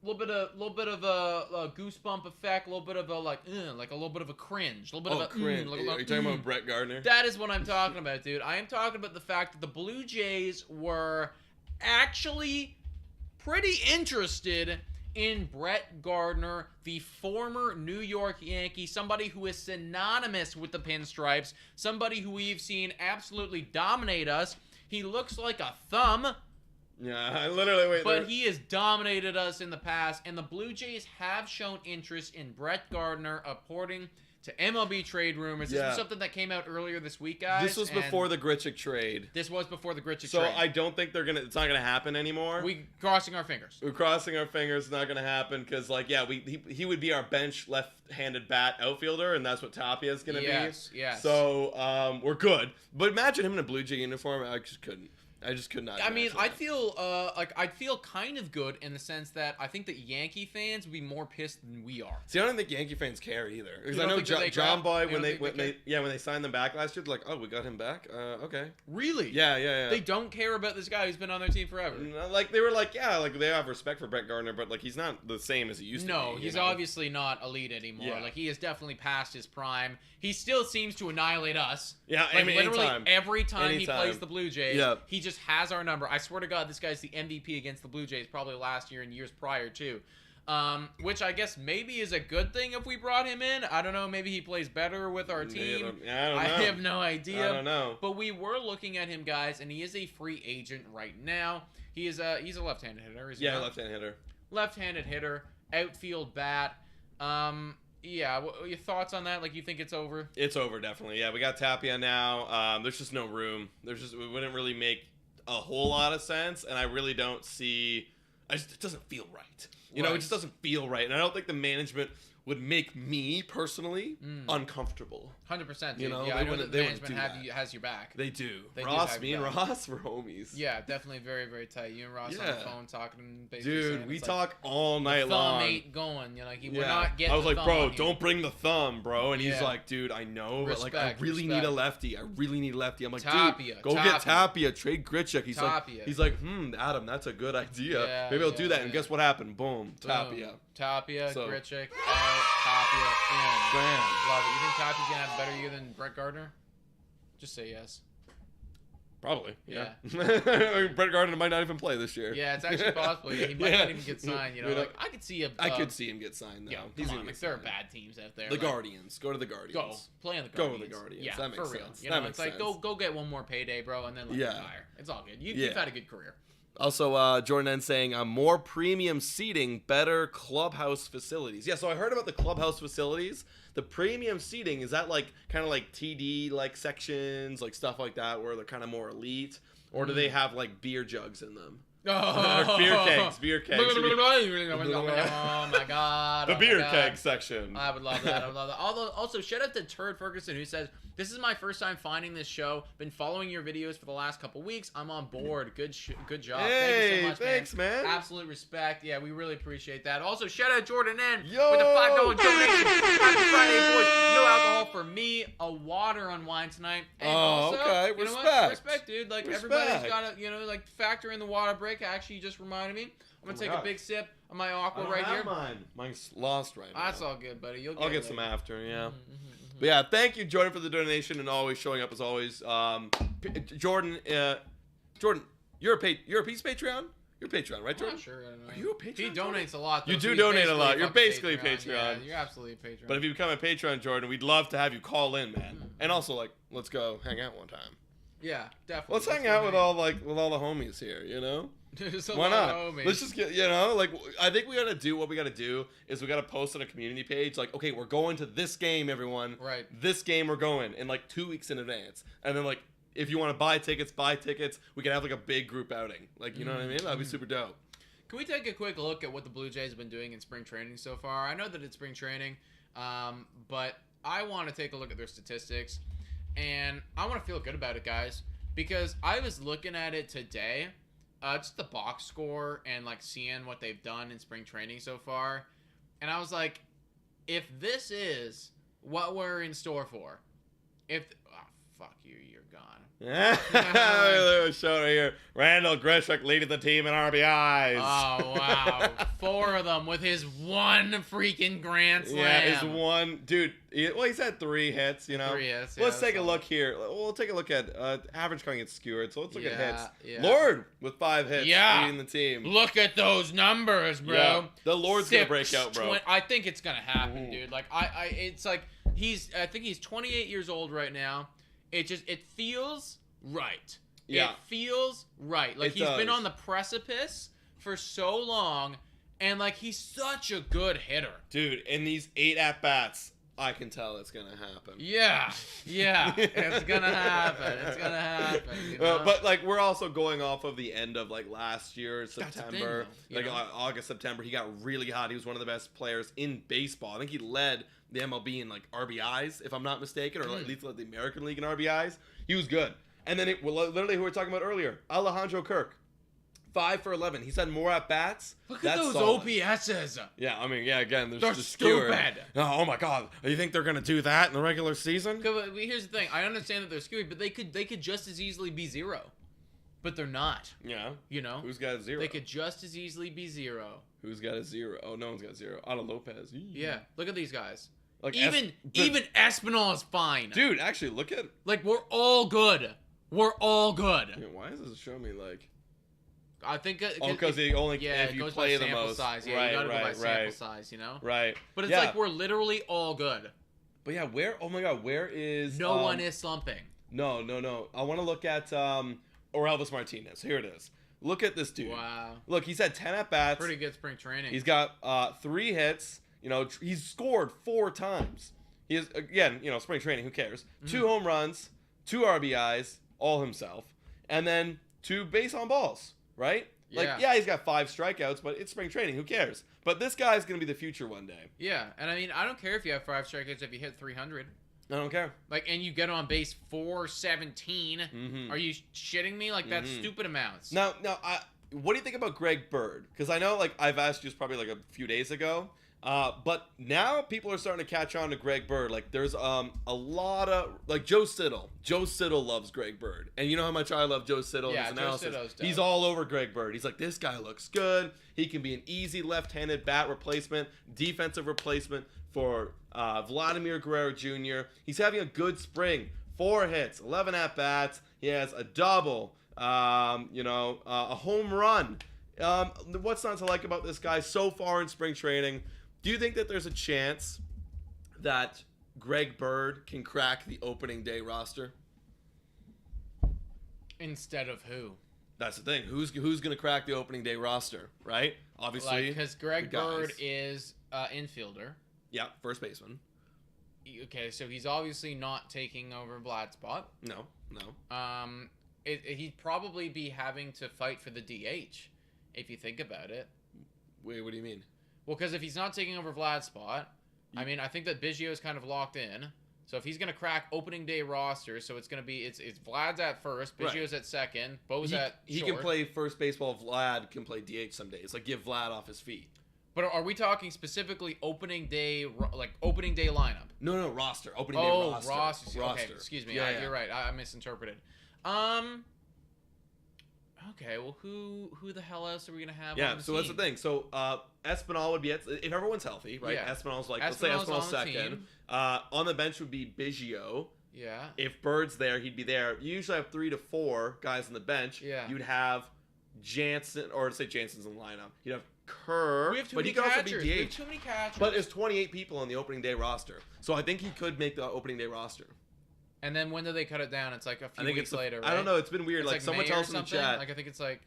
little bit of a goosebump effect, a little bit of a like a little bit of a cringe, a little bit of a cringe. Are you talking about Brett Gardner? That is what I'm talking about, dude. I am talking about the fact that the Blue Jays were actually pretty interested in Brett Gardner, the former New York Yankee, somebody who is synonymous with the pinstripes, somebody who we've seen absolutely dominate us. He looks like a thumb. Yeah, I literally But he has dominated us in the past, and the Blue Jays have shown interest in Brett Gardner, according to MLB trade rumors. This was something that came out earlier this week, guys. This was before the Grichuk trade. This was before the Grichuk trade. So I don't think it's not gonna happen anymore. We crossing our fingers. We're crossing our fingers. It's not gonna happen because he would be our bench left-handed bat outfielder, and that's what Tapia is gonna be. Yes. So we're good. But imagine him in a Blue Jay uniform. I just couldn't. I just could not. I mean, I'd feel kind of good in the sense that I think that Yankee fans would be more pissed than we are. See, I don't think Yankee fans care either. Because I know John Boy when they signed them back last year, they're like, oh, we got him back. Okay. Really? Yeah. They don't care about this guy who's been on their team forever. Like they were like, they have respect for Brett Gardner, but like he's not the same as he used to be. No, he's obviously not elite anymore. Yeah. Like he is definitely past his prime. He still seems to annihilate us. Yeah, like, literally every time he plays the Blue Jays, yeah. he just has our number. I swear to God, this guy's the MVP against the Blue Jays probably last year and years prior too. Which I guess maybe is a good thing if we brought him in. I don't know.Maybe he plays better with our team. I don't know. I have no idea. I don't know. But we were looking at him, guys, and he is a free agent right now. He's a left-handed hitter. Left-handed hitter. Left-handed hitter, outfield bat. Yeah, your thoughts on that? Like, you think it's over? It's over, definitely. Yeah, we got Tapia now. There's just no room. It wouldn't really make a whole lot of sense, and I really don't see. It doesn't feel right. You know, it just doesn't feel right, and I don't think the management would make me personally uncomfortable. 100%. Dude. You know, I know that the management has your back. They do. They Ross, me and Ross, we're homies. Yeah, definitely very, very tight. You and Ross on the phone talking. Basically dude, we talk all night long. long. Thumb ain't going. You're like, we're not getting. I was like, bro, don't here. Bring the thumb, bro. And he's like, dude, I know, but like, I really need a lefty. I'm like, Tapia, dude, go get Tapia. Trade Grichuk. He's like, Adam, that's a good idea. Yeah, maybe I'll do that. And guess what happened? Boom, Tapia. Tapia, Grichuk, out, Tapia, in. Bam. Love it. You think Tapia's gonna have a better year than Brett Gardner? Just say yes. Probably. Yeah. Yeah. Brett Gardner might not even play this year. Yeah, it's actually possible. Yeah, he might not even get signed. You know, like I could see I could see him get signed. Yeah, come on, like there are bad teams out there. The Guardians. Go to the Guardians. Go play on the Guardians. Go with the Guardians. Yeah, that makes for real. sense. You know, it's like go get one more payday, bro, and then retire. It's all good. You've had a good career. Also, Jordan N saying more premium seating, better clubhouse facilities. Yeah, so I heard about the clubhouse facilities. The premium seating, is that like kind of like TD like sections, like stuff like that, where they're kind of more elite, or do they have like beer jugs in them? Oh. Beer kegs. Oh my God. The beer keg section. I would love that. Also, shout out to Turd Ferguson who says, this is my first time finding this show. Been following your videos for the last couple weeks. I'm on board. Good job. Hey, thank you so much, thanks, man. Absolute respect. Yeah, we really appreciate that. Also, shout out Jordan N. Yo! with a $5 donation. Happy Friday, boys. No alcohol for me. A water on wine tonight. And also, okay. You know what? Respect, dude. Like everybody's got to, like factor in the water break. Actually, you just reminded me. I'm gonna take a big sip of my aqua right here. Mine's lost right now. That's all good, buddy. I'll get some after. Yeah. But yeah, thank you, Jordan, for the donation and always showing up as always. Jordan, you're a Peace Patreon. You're Patreon, right, Jordan? Sure. Are you a Patreon? He donates a lot. Though, you do donate a lot. You're basically a Patreon. Yeah, you're absolutely a Patreon. But if you become a Patreon, Jordan, we'd love to have you call in, man. And also, like, let's go hang out one time. Yeah, definitely. Let's hang out with all the homies here, you know? Why not? Let's just get, like, I think we gotta do what we gotta do is we gotta post on a community page, like, okay, we're going to this game, everyone. Right. This game we're going in like 2 weeks in advance. And then like, if you want to buy tickets. We can have like a big group outing. Like, you know what I mean? That'd be super dope. Can we take a quick look at what the Blue Jays have been doing in spring training so far? I know that it's spring training, but I want to take a look at their statistics, and I want to feel good about it, guys, because I was looking at it today, just the box score and like seeing what they've done in spring training so far, and I was like, if this is what we're in store for, fuck you, you're gone. Show right here. Randall Grichuk leading the team in RBIs. Oh, wow. 4 of them with his one freaking grand slam. Yeah, his one. Dude, he's had 3 hits, you know. 3 hits, yeah. Let's take a look here. We'll take a look at average coming at skewered. So let's look at hits. Yeah. Lord with 5 hits leading the team. Look at those numbers, bro. Yeah. The Lord's going to break out, bro. I think it's going to happen, dude. Like, it's like, I think he's 28 years old right now. It feels right. Yeah. It feels right. Like, he's been on the precipice for so long, and, like, he's such a good hitter. Dude, in these 8 at-bats, I can tell it's gonna happen. Yeah, it's gonna happen. It's gonna happen. You know? But like we're also going off of the end of like last year, September, thing, though, August, September. He got really hot. He was one of the best players in baseball. I think he led the MLB in like RBIs, if I'm not mistaken, or at least led the American League in RBIs. He was good. And then literally who we were talking about earlier, Alejandro Kirk. 5 for 11. He's had more at bats. Look at those OPSs. Yeah, I mean, yeah. Again, they're stupid. Oh my God, you think they're gonna do that in the regular season? Here's the thing. I understand that they're skewed, but they could just as easily be 0, but they're not. Yeah. You know. Who's got a 0? They could just as easily be 0. Who's got a 0? Oh, no one's got 0. Otto Lopez. Yeah. Look at these guys. Like even Espinal is fine. Dude, actually, look at. Like we're all good. We're all good. Yeah, why does this show me like? I think because they only if you play the most size. Yeah, right, you gotta go by sample size, you know. Right. But it's like we're literally all good. But yeah, where? Oh my God, where is? No one is slumping. No. I want to look at Orelvis Martinez. Here it is. Look at this dude. Wow. Look, he's had 10 at bats. Pretty good spring training. He's got 3 hits. You know, he's scored 4 times. He is again, you know, spring training. Who cares? 2 home runs, 2 RBIs, all himself, and then 2 base on balls. Right? Like, yeah, he's got 5 strikeouts, but it's spring training. Who cares? But this guy's going to be the future one day. Yeah, and I mean, I don't care if you have 5 strikeouts if you hit 300. I don't care. Like, and you get on base 417. Are you shitting me? Like, that's stupid amounts. Now, what do you think about Greg Bird? Because I know, like, I've asked you this probably like a few days ago. But now people are starting to catch on to Greg Bird. Like, there's a lot of like Joe Siddall. Joe Siddall loves Greg Bird, and you know how much I love Joe Siddall. Yeah, and his analysis. Joe Siddall's dope. He's all over Greg Bird. He's like, this guy looks good. He can be an easy left-handed bat replacement, defensive replacement for Vladimir Guerrero Jr. He's having a good spring. 4 hits, 11 at bats. He has a double. A home run. What's not to like about this guy so far in spring training? Do you think that there's a chance that Greg Bird can crack the opening day roster? Instead of who? That's the thing. Who's going to crack the opening day roster, right? Obviously. Because Greg Bird is infielder. Yeah, first baseman. Okay, so he's obviously not taking over Vlad's spot. No. He'd probably be having to fight for the DH, if you think about it. Wait, what do you mean? Well, because if he's not taking over Vlad's spot, I mean, I think that Biggio is kind of locked in. So if he's going to crack opening day roster, so it's going to be it's Vlad's at first, Biggio's at second, Bo's at short. He can play first base while Vlad can play DH some days. Like, give Vlad off his feet. But are we talking specifically opening day lineup? No, roster. Opening day roster. Roster. Okay, excuse me. Yeah. You're right. I misinterpreted. Okay, well, who the hell else are we gonna have? Yeah, on the so team? that's the thing. So Espinal would be if everyone's healthy, right? Yeah. Espinal's like, let's say Espinal's second. On the bench would be Biggio. Yeah. If Bird's there, he'd be there. You usually have 3 to 4 guys on the bench. Yeah. You'd have Jansen, or say Jansen's in the lineup. You'd have Kerr, We have too but many he could also catchers. be We DH. have too many catchers. But there's 28 people on the opening day roster, so I think he could make the opening day roster. And then when do they cut it down? It's like a few weeks later, right? I don't know. It's been weird. It's like someone May tells or in the something? chat. Like I think it's like.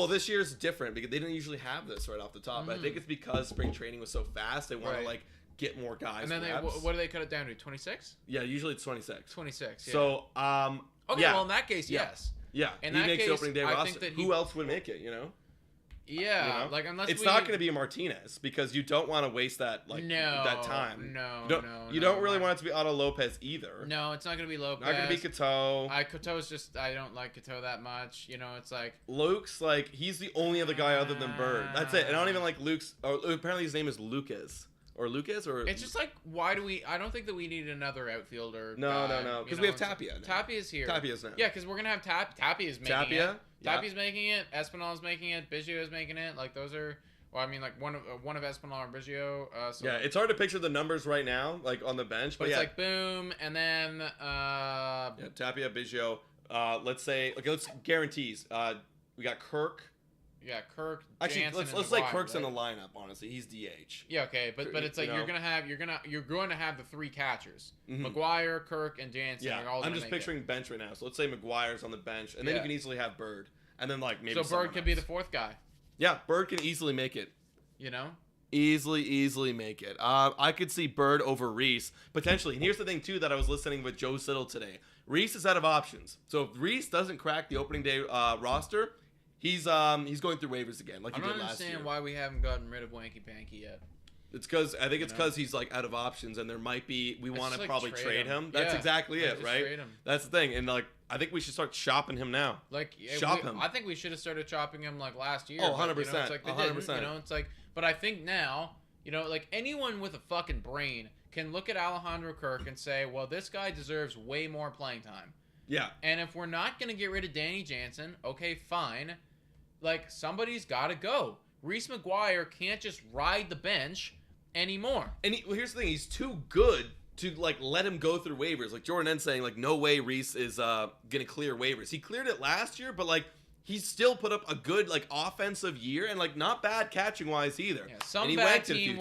This year's different because they didn't usually have this right off the top. I think it's because spring training was so fast. They want to like get more guys. And then what do they cut it down to? 26? Yeah, usually it's 26. 26. Yeah. So okay, yeah. Well in that case, yes. Yeah, in he that makes case, the opening day I roster. think that Who else would make it? You know. Yeah, you know? like unless it's not going to be a Martinez because you don't want to waste that that time. You don't really want it to be Otto Lopez either. No, it's not going to be Lopez. Not going to be Cato. Cateau's just I don't like Cateau that much. You know, it's like Luke's like he's the only other guy other than Bird. That's it. And I don't even like Luke's. Apparently his name is Lucas. Or Lucas, or it's just like why do we? I don't think that we need another outfielder. No, because we have Tapia. Tapia's here. Tapia's now. Yeah, because we're gonna have Tapia's making Tapia? it. Tapia's making it. Espinal's making it. Biggio is making it. Like those are. Well, I mean, like one of Espinal and Biggio. So yeah, it's hard to picture the numbers right now, like on the bench. But it's like boom, and then Tapia, Biggio. Let's say let's guarantees. We got Kirk. Yeah, Kirk. Actually, Jansen let's say Kirk's in the lineup. Honestly, he's DH. Yeah, okay, but it's like you're going to have the 3 catchers: McGuire, Kirk, and Jansen. Yeah, I'm just picturing bench right now. So let's say McGuire's on the bench, and then you can easily have Bird, and then like maybe. So Bird could be the 4th guy. Yeah, Bird can easily make it. You know. Easily make it. I could see Bird over Reese potentially. And here's the thing too that I was listening with Joe Siddle today. Reese is out of options. So if Reese doesn't crack the opening day roster, he's going through waivers again like he did last year. I don't understand why we haven't gotten rid of Wanky Banky yet. It's because I think it's because he's like out of options, and there might be we want to probably trade him. That's exactly it, right? Trade him. That's the thing, and like I think we should start shopping him now. Like shop him. I think we should have started chopping him like last year. Oh, 100%. It's like they 100%. Didn't. It's like, but I think now, like anyone with a fucking brain can look at Alejandro Kirk and say, well, this guy deserves way more playing time. Yeah. And if we're not gonna get rid of Danny Jansen, okay, fine. Like somebody's got to go. Reese McGuire can't just ride the bench anymore. And here's the thing, he's too good to like let him go through waivers. Like Jordan N saying like no way Reese is gonna clear waivers. He cleared it last year, but like he's still put up a good like offensive year and like not bad catching wise either. Yeah, some bad team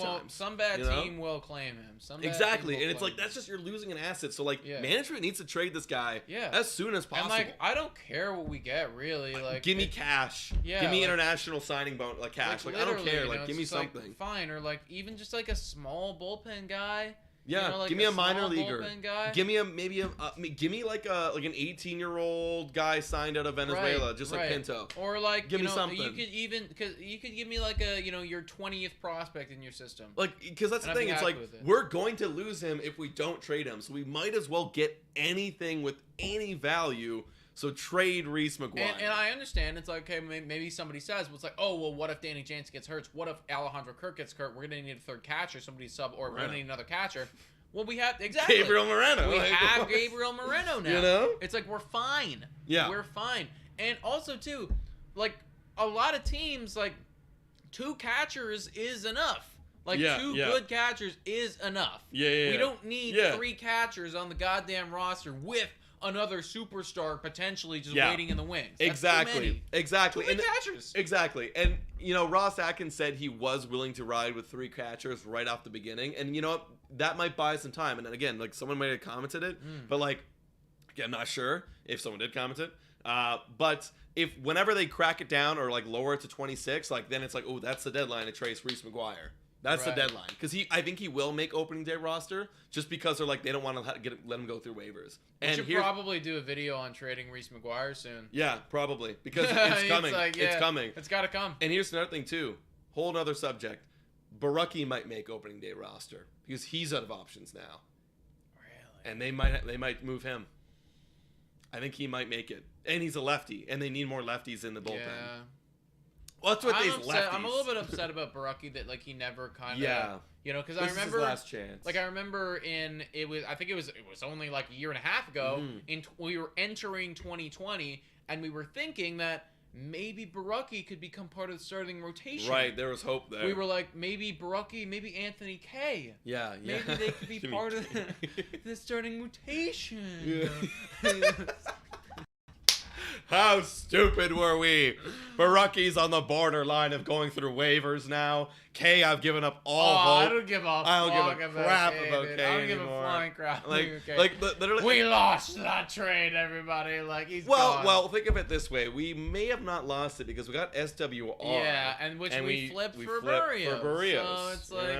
will claim him. Exactly, and it's like that's just you're losing an asset. So like management needs to trade this guy as soon as possible. And like I don't care what we get really. Like give me cash. Yeah, give me international signing bonus like cash. Like I don't care. Like give me something. Like, fine, or like even just like a small bullpen guy. Yeah, like give me a minor leaguer. Give me give me like an 18-year-old guy signed out of Venezuela, just like Pinto. Or like give me something. You could give me like a your 20th prospect in your system. Like because that's the thing. It's like we're going to lose him if we don't trade him, so we might as well get anything with any value. So trade Reese McGuire. And I understand. It's like, okay, maybe somebody says, well, it's like, oh, well, what if Danny Jansen gets hurt? What if Alejandro Kirk gets hurt? We're going to need a third catcher, somebody sub, or we're going to need another catcher. Well, we have, exactly. Gabriel Moreno. We have Gabriel Moreno now. You know? It's like, we're fine. Yeah. We're fine. And also, too, like, a lot of teams, like, 2 catchers is enough. Like, 2 good catchers is enough. Yeah. We don't need 3 catchers on the goddamn roster with another superstar potentially just waiting in the wings. That's exactly. Too many catchers. Exactly. And Ross Atkins said he was willing to ride with 3 catchers right off the beginning. And you know what? That might buy some time. And then again, like someone might have commented it, but like again, I'm not sure if someone did comment it. But if whenever they crack it down or like lower it to 26, like then it's like, oh, that's the deadline to trace Reese McGuire. That's the deadline because I think he will make opening day roster just because they're like they don't want to let him go through waivers. We should probably do a video on trading Reese McGuire soon. Yeah, probably because it's coming. It's coming. It's got to come. And here's another thing too. Whole other subject. Baraki might make opening day roster because he's out of options now. Really? And they might move him. I think he might make it, and he's a lefty, and they need more lefties in the bullpen. Yeah. Well, that's what lefties. I'm a little bit upset about Baraki that like he never kind of because I remember his last chance. Like I remember it was only like a year and a half ago. We were entering 2020 and we were thinking that maybe Baraki could become part of the starting rotation. Right, there was hope there. We were like maybe Baraki, maybe Anthony Kay. Yeah. Maybe they could be part of the starting rotation. Yeah. How stupid were we? Baraki's on the borderline of going through waivers now. K, I've given up all hope. I don't give a crap about K I don't give a flying crap. Like literally, we lost that trade, everybody. Like he's gone. Well, think of it this way: we may have not lost it because we got SWR. Yeah, and we flipped for Barrios. So it's like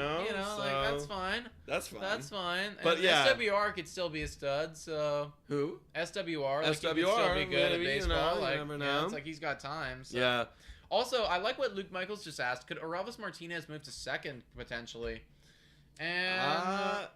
like that's fine. That's fine. But and SWR could still be a stud. So who? SWR. Like, SWR he could still be good at baseball. You like never know. It's like he's got time. So. Yeah. Also, I like what Luke Michaels just asked. Could Orelvis Martinez move to second potentially? And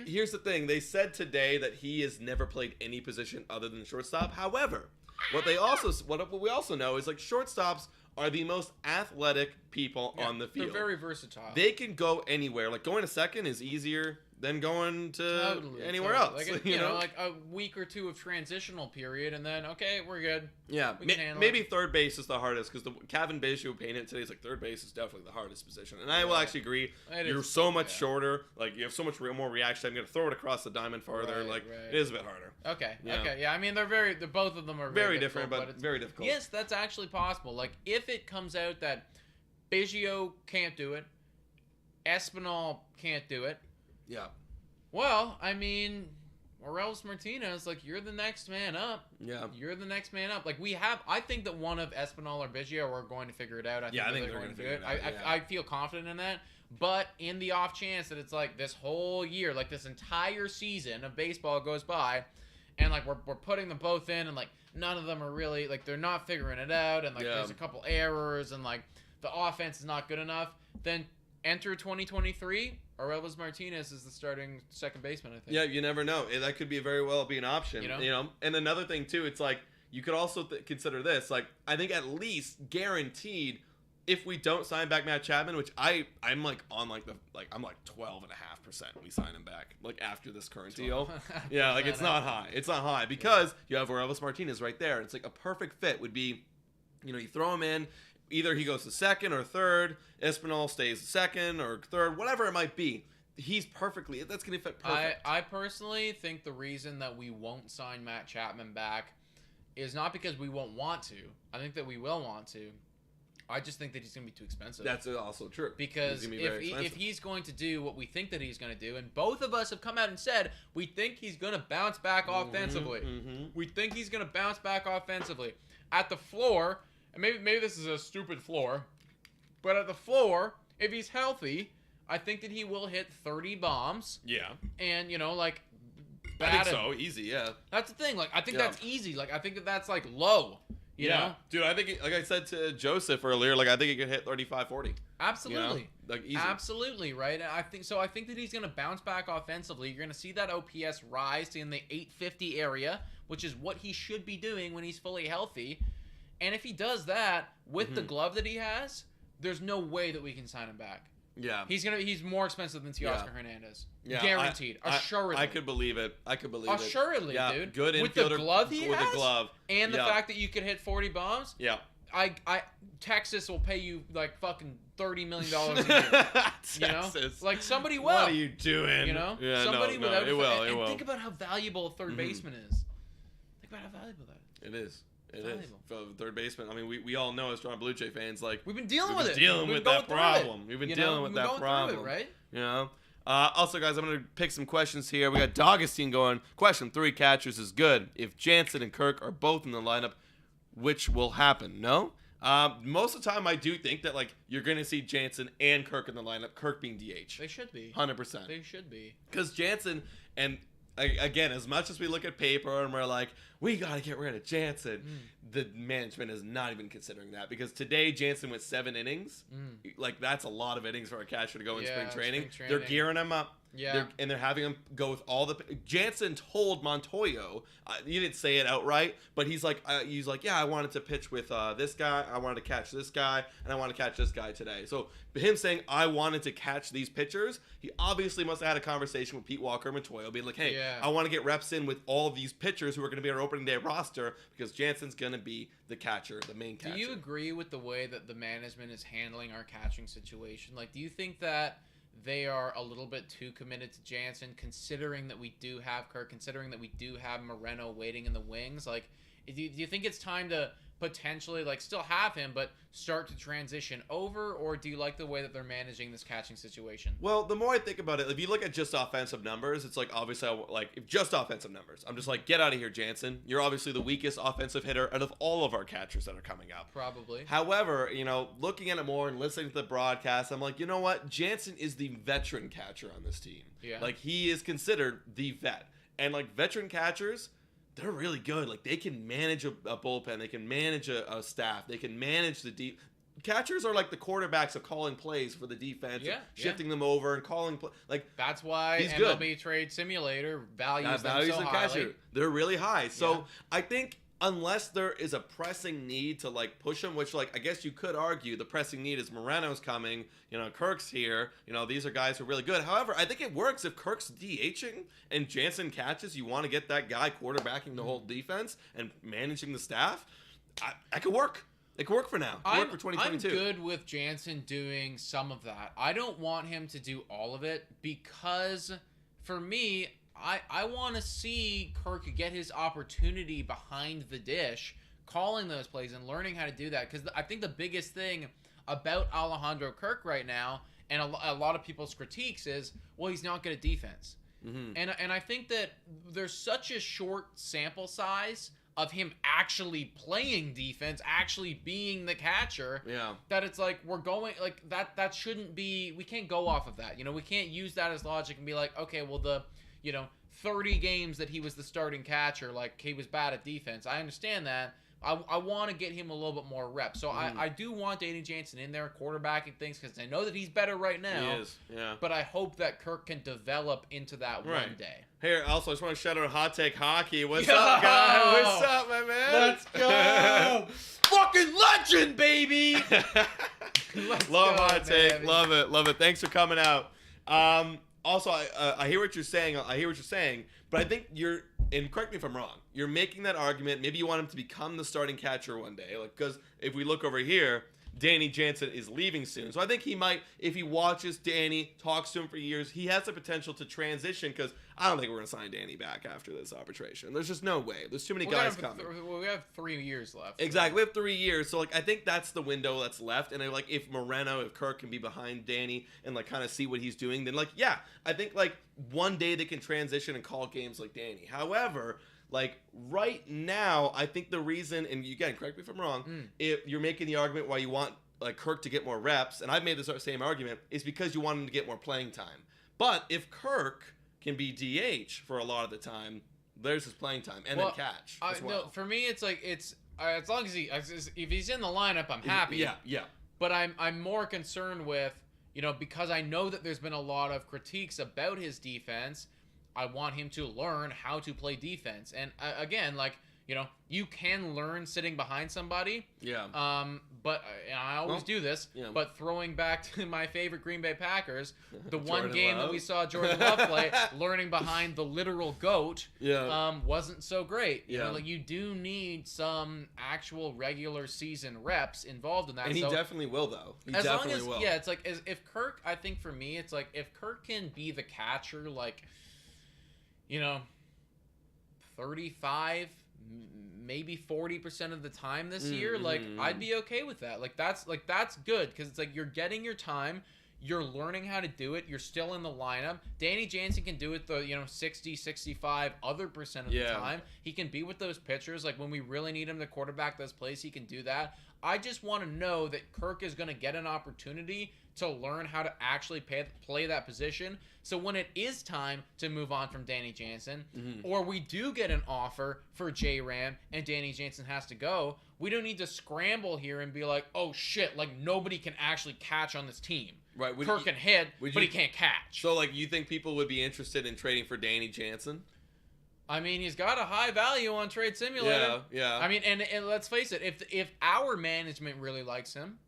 here's the thing. They said today that he has never played any position other than shortstop. However, what we also know is like shortstops are the most athletic people on the field. They're very versatile. They can go anywhere. Like going to second is easier than going to anywhere else. Like like a week or two of transitional period, and then we're good. Yeah, maybe third base is the hardest because Kevin Biggio painted today is like third base is definitely the hardest position, and I will actually agree. You're so much shorter, like you have so much more reaction. I'm gonna throw it across the diamond farther. It is a bit harder. Okay. Yeah. I mean, both of them are very different, but it's very difficult. Yes, that's actually possible. Like if it comes out that Biggio can't do it, Espinal can't do it. Yeah. Well, I mean, Orelvis Martinez, like, you're the next man up. Yeah. You're the next man up. Like, I think that one of Espinal or Biggio are going to figure it out. I think they're going to figure it out. I feel confident in that. But in the off chance that it's like this whole year, like this entire season of baseball goes by, and like we're putting them both in, and like none of them are really, like, they're not figuring it out, and like there's a couple errors, and like the offense is not good enough, then enter 2023, Orelvis Martinez is the starting second baseman, I think. Yeah, you never know. That could very well be an option. You know? And another thing, too, it's like, you could also consider this. Like, I think at least guaranteed, if we don't sign back Matt Chapman, which I'm like on like I'm like 12.5% we sign him back, like, after this current deal. Yeah, like, it's not high. It's not high because you have Orelvis Martinez right there. It's like a perfect fit would be, you throw him in. Either he goes to second or third, Espinal stays second or third, whatever it might be. That's going to fit perfect. I personally think the reason that we won't sign Matt Chapman back is not because we won't want to. I think that we will want to. I just think that he's going to be too expensive. That's also true. Because if he's going to do what we think that he's going to do, and both of us have come out and said we think he's going to bounce back offensively. Mm-hmm. We think he's going to bounce back offensively. At the floor, and maybe this is a stupid floor, but at the floor, if he's healthy, I think that he will hit 30 bombs. Yeah. And, like... I think so. Easy, yeah. That's the thing. Like, I think that's easy. Like, I think that that's, like, low. You know? Dude, I think, like I said to Joseph earlier, like, I think he could hit 35, 40. Absolutely. Like, easy. Absolutely, right? I think that he's going to bounce back offensively. You're going to see that OPS rise in the 850 area, which is what he should be doing when he's fully healthy. And if he does that with the glove that he has, there's no way that we can sign him back. Yeah. He's more expensive than Teoscar Hernandez. Yeah. Guaranteed. Assuredly. I could believe it. Assuredly, dude. Good infielder. With the glove he has. With the glove. And the fact that you could hit 40 bombs. Yeah. Texas will pay you like fucking $30 million a year. Texas. Like, somebody will. What are you doing? Yeah, somebody will. It will. Think about how valuable a third baseman is. Think about how valuable that is. It is. It is. For third baseman. I mean, we all know as Toronto Blue Jay fans, like, we've been dealing with it. We've been dealing with that problem. We've been dealing with that problem. Right? Also, guys, I'm going to pick some questions here. We got D'Augustine going. Question 3, catchers is good. If Jansen and Kirk are both in the lineup, which will happen? No? Most of the time, I do think that, like, you're going to see Jansen and Kirk in the lineup, Kirk being DH. They should be. 100%. They should be. Because Jansen, and again, as much as we look at paper and we're like, we got to get rid of Jansen, the management is not even considering that. Because today, Jansen went 7 innings. Like, that's a lot of innings for a catcher to go in spring training. They're gearing him up. Yeah. And they're having him go with all the... Jansen told Montoyo, he didn't say it outright, but he's like, yeah, I wanted to pitch with this guy, I wanted to catch this guy, and I want to catch this guy today. So him saying, I wanted to catch these pitchers, he obviously must have had a conversation with Pete Walker and Montoyo, being like, hey, I want to get reps in with all of these pitchers who are going to be our opening day roster, because Jansen's going to be the catcher, the main catcher. Do you agree with the way that the management is handling our catching situation? Like, do you think that they are a little bit too committed to Jansen, considering that we do have Kirk, considering that we do have Moreno waiting in the wings? Like, do you think it's time to potentially, like, still have him, but start to transition over, or do you like the way that they're managing this catching situation? Well, the more I think about it, if you look at just offensive numbers, it's like, obviously, if just offensive numbers, I'm just like, get out of here, Jansen. You're obviously the weakest offensive hitter out of all of our catchers that are coming up. Probably. However, looking at it more and listening to the broadcast, I'm like, you know what? Jansen is the veteran catcher on this team. Yeah. Like, he is considered the vet. And, like, veteran catchers, they're really good. Like, they can manage a bullpen. They can manage a staff. They can manage the deep. Catchers are like the quarterbacks of calling plays for the defense, shifting them over and calling play. Like, that's why he's MLB good. Trade Simulator values them so highly. Catcher. They're really high. So I think unless there is a pressing need to, like, push him, which, like, I guess you could argue the pressing need is Moreno's coming, Kirk's here, these are guys who are really good. However, I think it works if Kirk's DHing and Jansen catches. You want to get that guy quarterbacking the whole defense and managing the staff. I could work. It could work for now. It could work for 2022. I'm good with Jansen doing some of that. I don't want him to do all of it because, for me, I want to see Kirk get his opportunity behind the dish, calling those plays and learning how to do that. Because I think the biggest thing about Alejandro Kirk right now, and a lot of people's critiques is, well, he's not good at defense. And I think that there's such a short sample size of him actually playing defense, actually being the catcher, that it's like we're going like that shouldn't be. We can't go off of that. We can't use that as logic and be like, okay, well the 30 games that he was the starting catcher, like he was bad at defense. I understand that. I want to get him a little bit more reps. So I do want Danny Jansen in there quarterbacking things because I know that he's better right now. He is, yeah. But I hope that Kirk can develop into that one day. Here, also, I just want to shout out Hot Take Hockey. What's up, guys? What's up, my man? Let's go. Fucking legend, baby. Love Hot Take. Baby. Love it. Thanks for coming out. Also, I hear what you're saying. But I think and correct me if I'm wrong, you're making that argument. Maybe you want him to become the starting catcher one day. Because if we look over here, Danny Jansen is leaving soon. So I think he might, if he watches Danny, talks to him for years, he has the potential to transition because I don't think we're going to sign Danny back after this arbitration. There's just no way. There's too many guys coming. We have 3 years left. Exactly. We have 3 years. So, I think that's the window that's left. And, if Kirk can be behind Danny and, kind of see what he's doing, then, I think, one day they can transition and call games like Danny. However, right now, I think the reason, and again, correct me if I'm wrong, if you're making the argument why you want Kirk to get more reps, and I've made this same argument, is because you want him to get more playing time. But if Kirk can be DH for a lot of the time, there's his playing time and then catch as well. No, for me, it's as long as if he's in the lineup, I'm happy. Yeah. But I'm more concerned with because I know that there's been a lot of critiques about his defense. I want him to learn how to play defense. And again, you can learn sitting behind somebody. Yeah. But I always do this. Yeah. But throwing back to my favorite Green Bay Packers, the one game that we saw Jordan Love play, learning behind the literal GOAT, wasn't so great. You do need some actual regular season reps involved in that. And he definitely will, though. He definitely will. Yeah, it's if Kirk, I think for me, it's if Kirk can be the catcher, 35, maybe 40% of the time this year, I'd be okay with that. That's good because it's you're getting your time, you're learning how to do it, you're still in the lineup. Danny Jansen can do it the 60, 65 other percent of the time. He can be with those pitchers when we really need him to quarterback those plays, he can do that. I just want to know that Kirk is going to get an opportunity to learn how to actually play that position. So when it is time to move on from Danny Jansen, or we do get an offer for J-Ram and Danny Jansen has to go, we don't need to scramble here and be like, oh shit, nobody can actually catch on this team. Right. Kirk can hit, but he can't catch. So you think people would be interested in trading for Danny Jansen? I mean, he's got a high value on Trade Simulator. Yeah. I mean, and let's face it, if our management really likes him,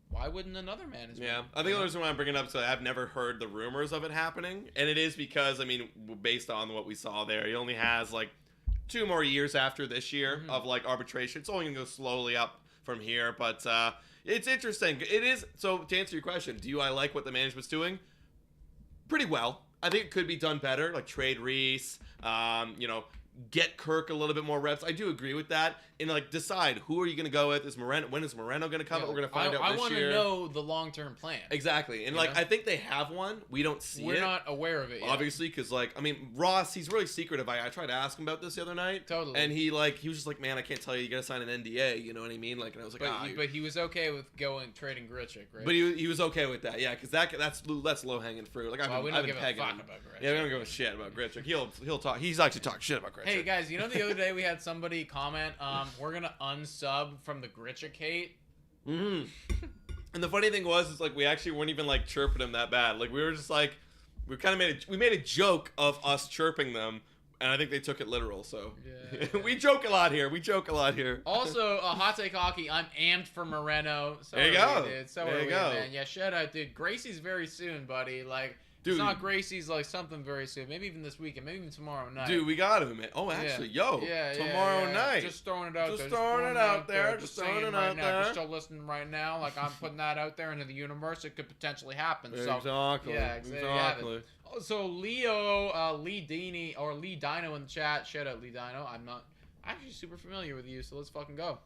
why wouldn't another management? Yeah, I think the reason why I'm bringing it up is I've never heard the rumors of it happening, and it is because, based on what we saw there, he only has 2 more years after this year of arbitration. It's only gonna go slowly up from here, but it's interesting. It is. So to answer your question, I like what the management's doing? Pretty well. I think it could be done better, trade Reese, get Kirk a little bit more reps. I do agree with that. And decide who are you going to go with? When is Moreno going to come? We're going to find out this year. I want to know the long-term plan. Exactly. And I think they have one. We don't see it. We're not aware of it yet. Obviously, because Ross, he's really secretive. I tried to ask him about this the other night. Totally. And he was just man, I can't tell you. You got to sign an NDA. You know what I mean? And I was but he was okay with trading Grichuk, right? But he was okay with that. Yeah, because that's low hanging fruit. We don't give a fuck about Grichuk. Yeah, we don't give a shit about Grichuk. He'll talk. He's actually talking shit about Grichuk. Hey guys, the other day we had somebody comment, we're gonna unsub from the Grichuk hate. And the funny thing was, we actually weren't even chirping him that bad. We were just we made a joke of us chirping them, and I think they took it literal. So we joke a lot here. Also, Hot Take Hockey, I'm amped for Moreno. So there you go. Dude. So there you go, man. Yeah, shout out, dude. Gracie's very soon, buddy. Dude, it's not Gracie's something very soon. Maybe even this weekend. Maybe even tomorrow night. Dude, we got him, man. Oh, actually, tomorrow night. Just throwing it out there. Just throwing it out there. Just you're still listening right now. I'm putting that out there into the universe. It could potentially happen. Exactly. Yeah, exactly. So Lee Dino in the chat. Shout out Lee Dino. I'm not actually super familiar with you, so let's fucking go.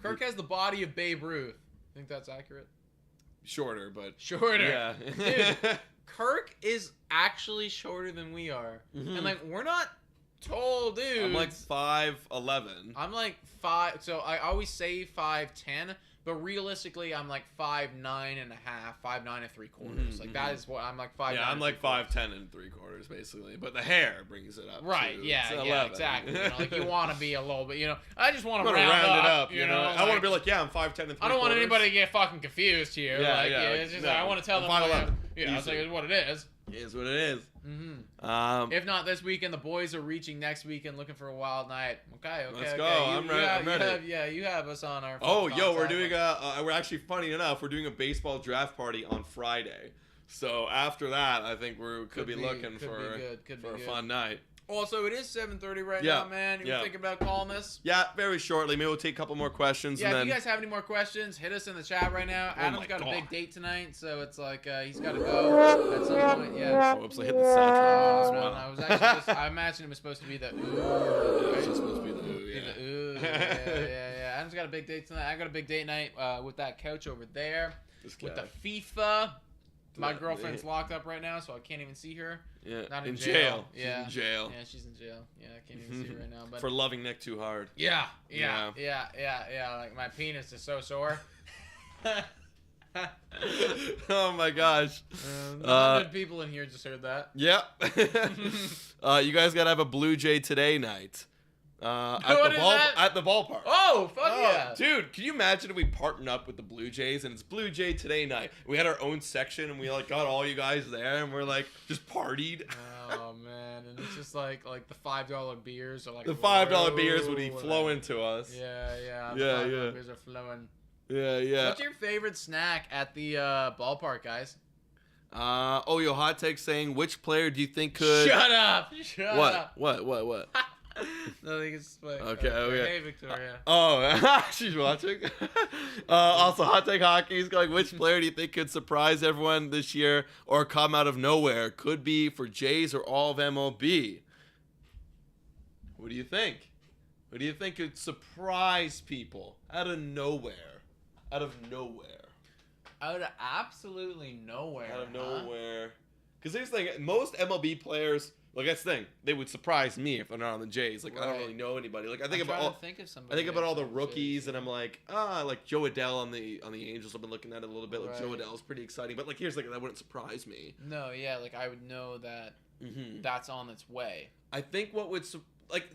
Kirk has the body of Babe Ruth. Think that's accurate? Shorter. Yeah. Dude, Kirk is actually shorter than we are. And, like, we're not tall dudes. I'm like 5'11". I'm like 5. So I always say 5'10", but realistically, I'm like 5'9 and a half, 5'9 and 3/4. Like that is what I'm like 5'9. Yeah, I'm like 5'10 and 3/4 basically, but the hair brings it up. Right? To, yeah, exactly. You know, like you want to be a little bit. You know, I just want to round it up. You know, I want to be like, yeah, I'm 5'10 and 3/4. I don't want anybody to get fucking confused here. Yeah, like, yeah. It's just No, I want to tell them. 5'11". Yeah, it's like what it is. It is what it is. If not this weekend, the boys are reaching next weekend looking for a wild night. Okay. Let's go. I'm ready. You have us on our. Oh, yo, we're doing we're actually, funny enough, we're doing a baseball draft party on Friday. So after that, I think we could be looking for a fun night. Also, it is 7:30 right now, man. You're thinking about calling this? Yeah, very shortly. Maybe we'll take a couple more questions. Yeah, and if then... you guys have any more questions, hit us in the chat right now. Adam's got a big date tonight, so it's like he's got to go at some point. Yeah. Whoops, I hit the soundtrack. No, I was actually I imagine it was supposed to be the ooh. It's just supposed to be the ooh, yeah. The ooh. Yeah. Adam's got a big date tonight. I got a big date night with that couch over there. With the FIFA. My girlfriend's locked up right now, so I can't even see her. Yeah, not in jail. Yeah, she's in jail. Yeah, she's in jail. Yeah, I can't even see her right now. But for loving Nick too hard. Yeah. Like my penis is so sore. Oh my gosh. 100 people in here just heard that. Yep. You guys gotta have a Blue Jay Today night. At the ballpark. Oh, fuck yeah. Dude, can you imagine if we partnered up with the Blue Jays and it's Blue Jay Today night? We had our own section and we like got all you guys there and we're like just partied. Oh man, and it's just like the $5 beers are like the $5 beers would be flowing to us. Yeah. The $5 beers are flowing. Yeah. What's your favorite snack at the ballpark, guys? Your hot take saying which player do you think could Shut up. What? Nothing is like, okay. Hey, Victoria. She's watching. Also, Hot Take Hockey's going, which player do you think could surprise everyone this year or come out of nowhere? Could be for Jays or all of MLB. What do you think? What do you think could surprise people out of nowhere? Out of absolutely nowhere. Out of nowhere. Because there's like most MLB players. Like that's the thing, they would surprise me if they're not on the Jays. Like I don't really know anybody. Like I think about all the rookies, and I'm like, like Joe Adell on the Angels. I've been looking at it a little bit. Like Joe Adell's pretty exciting, but like here's like that wouldn't surprise me. No, yeah, like I would know that that's on its way. I think what would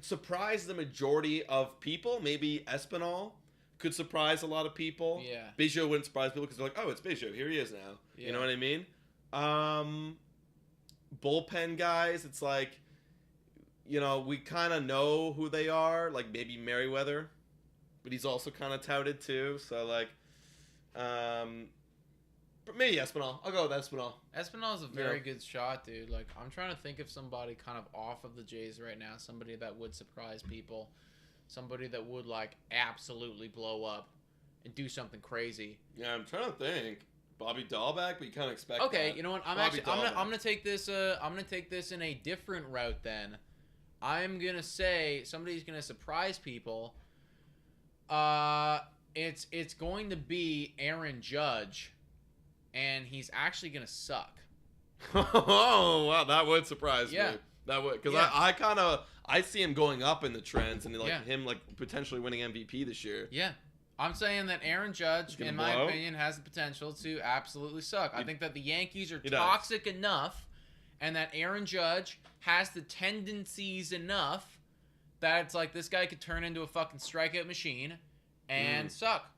surprise the majority of people, maybe Espinal could surprise a lot of people. Yeah, Biggio wouldn't surprise people because they're like, oh, it's Biggio, here he is now. Yeah. You know what I mean? Bullpen guys, it's like, we kind of know who they are, like maybe Merriweather, but he's also kind of touted too, so like, but maybe Espinal. I'll go with Espinal. Espinal's a very good shot, dude. Like, I'm trying to think of somebody kind of off of the Jays right now, somebody that would surprise people, somebody that would like absolutely blow up and do something crazy. Yeah, I'm trying to think. Bobby Dahlback, but you kind of expect. Okay, that. You know what? I'm gonna take this. I'm gonna take this in a different route. Then, I'm gonna say somebody's gonna surprise people. It's going to be Aaron Judge, and he's actually gonna suck. Oh wow, that would surprise me. That would, because I see him going up in the trends and him like potentially winning MVP this year. Yeah. I'm saying that Aaron Judge, in my opinion, has the potential to absolutely suck. I think that the Yankees are toxic enough, and that Aaron Judge has the tendencies enough that it's like this guy could turn into a fucking strikeout machine and suck.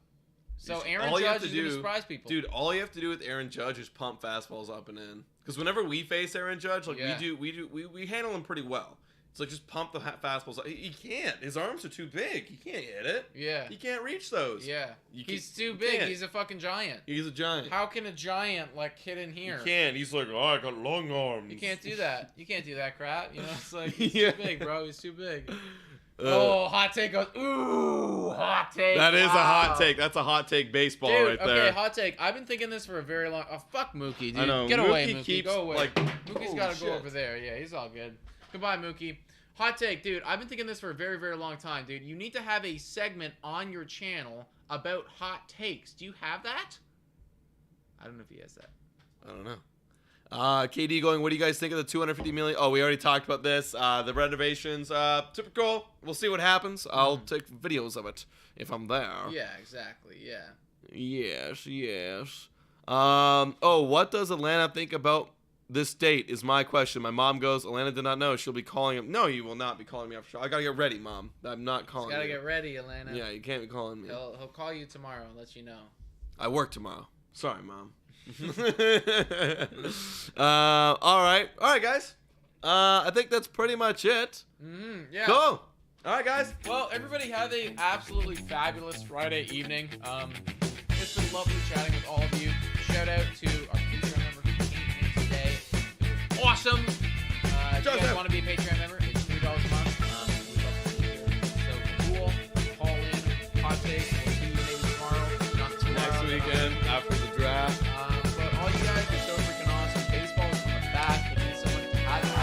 So Aaron Judge is going to surprise people. Dude, all you have to do with Aaron Judge is pump fastballs up and in. Because whenever we face Aaron Judge, like we handle him pretty well. It's like just pump the fastballs. He can't. His arms are too big. He can't hit it. Yeah. He can't reach those. Yeah. He's too big. He's a fucking giant. He's a giant. How can a giant like hit in here? He can't. He's like, I got long arms. You can't do that. You can't do that crap. You know, it's like he's too big, bro. He's too big. Hot take goes. Ooh, hot take. That is a hot take. That's a hot take baseball right there. Okay, hot take. I've been thinking this for a very long. Oh, fuck Mookie, dude. I know. Get away, Mookie. Go away. Like, Mookie's got to go over there. Yeah, he's all good. Goodbye, Mookie. Hot take, dude. I've been thinking this for a very, very long time, dude. You need to have a segment on your channel about hot takes. Do you have that? I don't know if he has that. I don't know. KD going, what do you guys think of the $250 million? Oh, we already talked about this. The renovations, super cool. We'll see what happens. I'll take videos of it if I'm there. Yeah, exactly. Yeah. Yes. What does Atlanta think about this date is my question. My mom goes, Atlanta did not know. She'll be calling him. No, you will not be calling me after show. I got to get ready, Mom. I'm not calling you. Got to get ready, Atlanta. Yeah, you can't be calling me. He'll call you tomorrow and let you know. I work tomorrow. Sorry, Mom. All right, guys. I think that's pretty much it. Yeah. Cool. All right, guys. Well, everybody have a absolutely fabulous Friday evening. It's been lovely chatting with all of you. Shout out to our Patreon member who came in today. It was awesome. If you guys want to be a Patreon member, it's $3 a month. We'd love to see you. So cool. Call in. Hot takes. We'll see you maybe tomorrow. Not tomorrow. Next weekend after the draft. But all you guys are so freaking awesome. Baseball is coming back. It means so much to have you.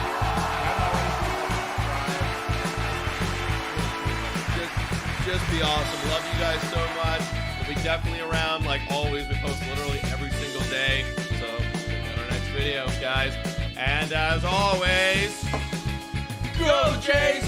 Just be awesome. Love you guys so much. We'll be definitely around. Like always, we post literally every single day. So check out our next video, guys. And as always, go Jays!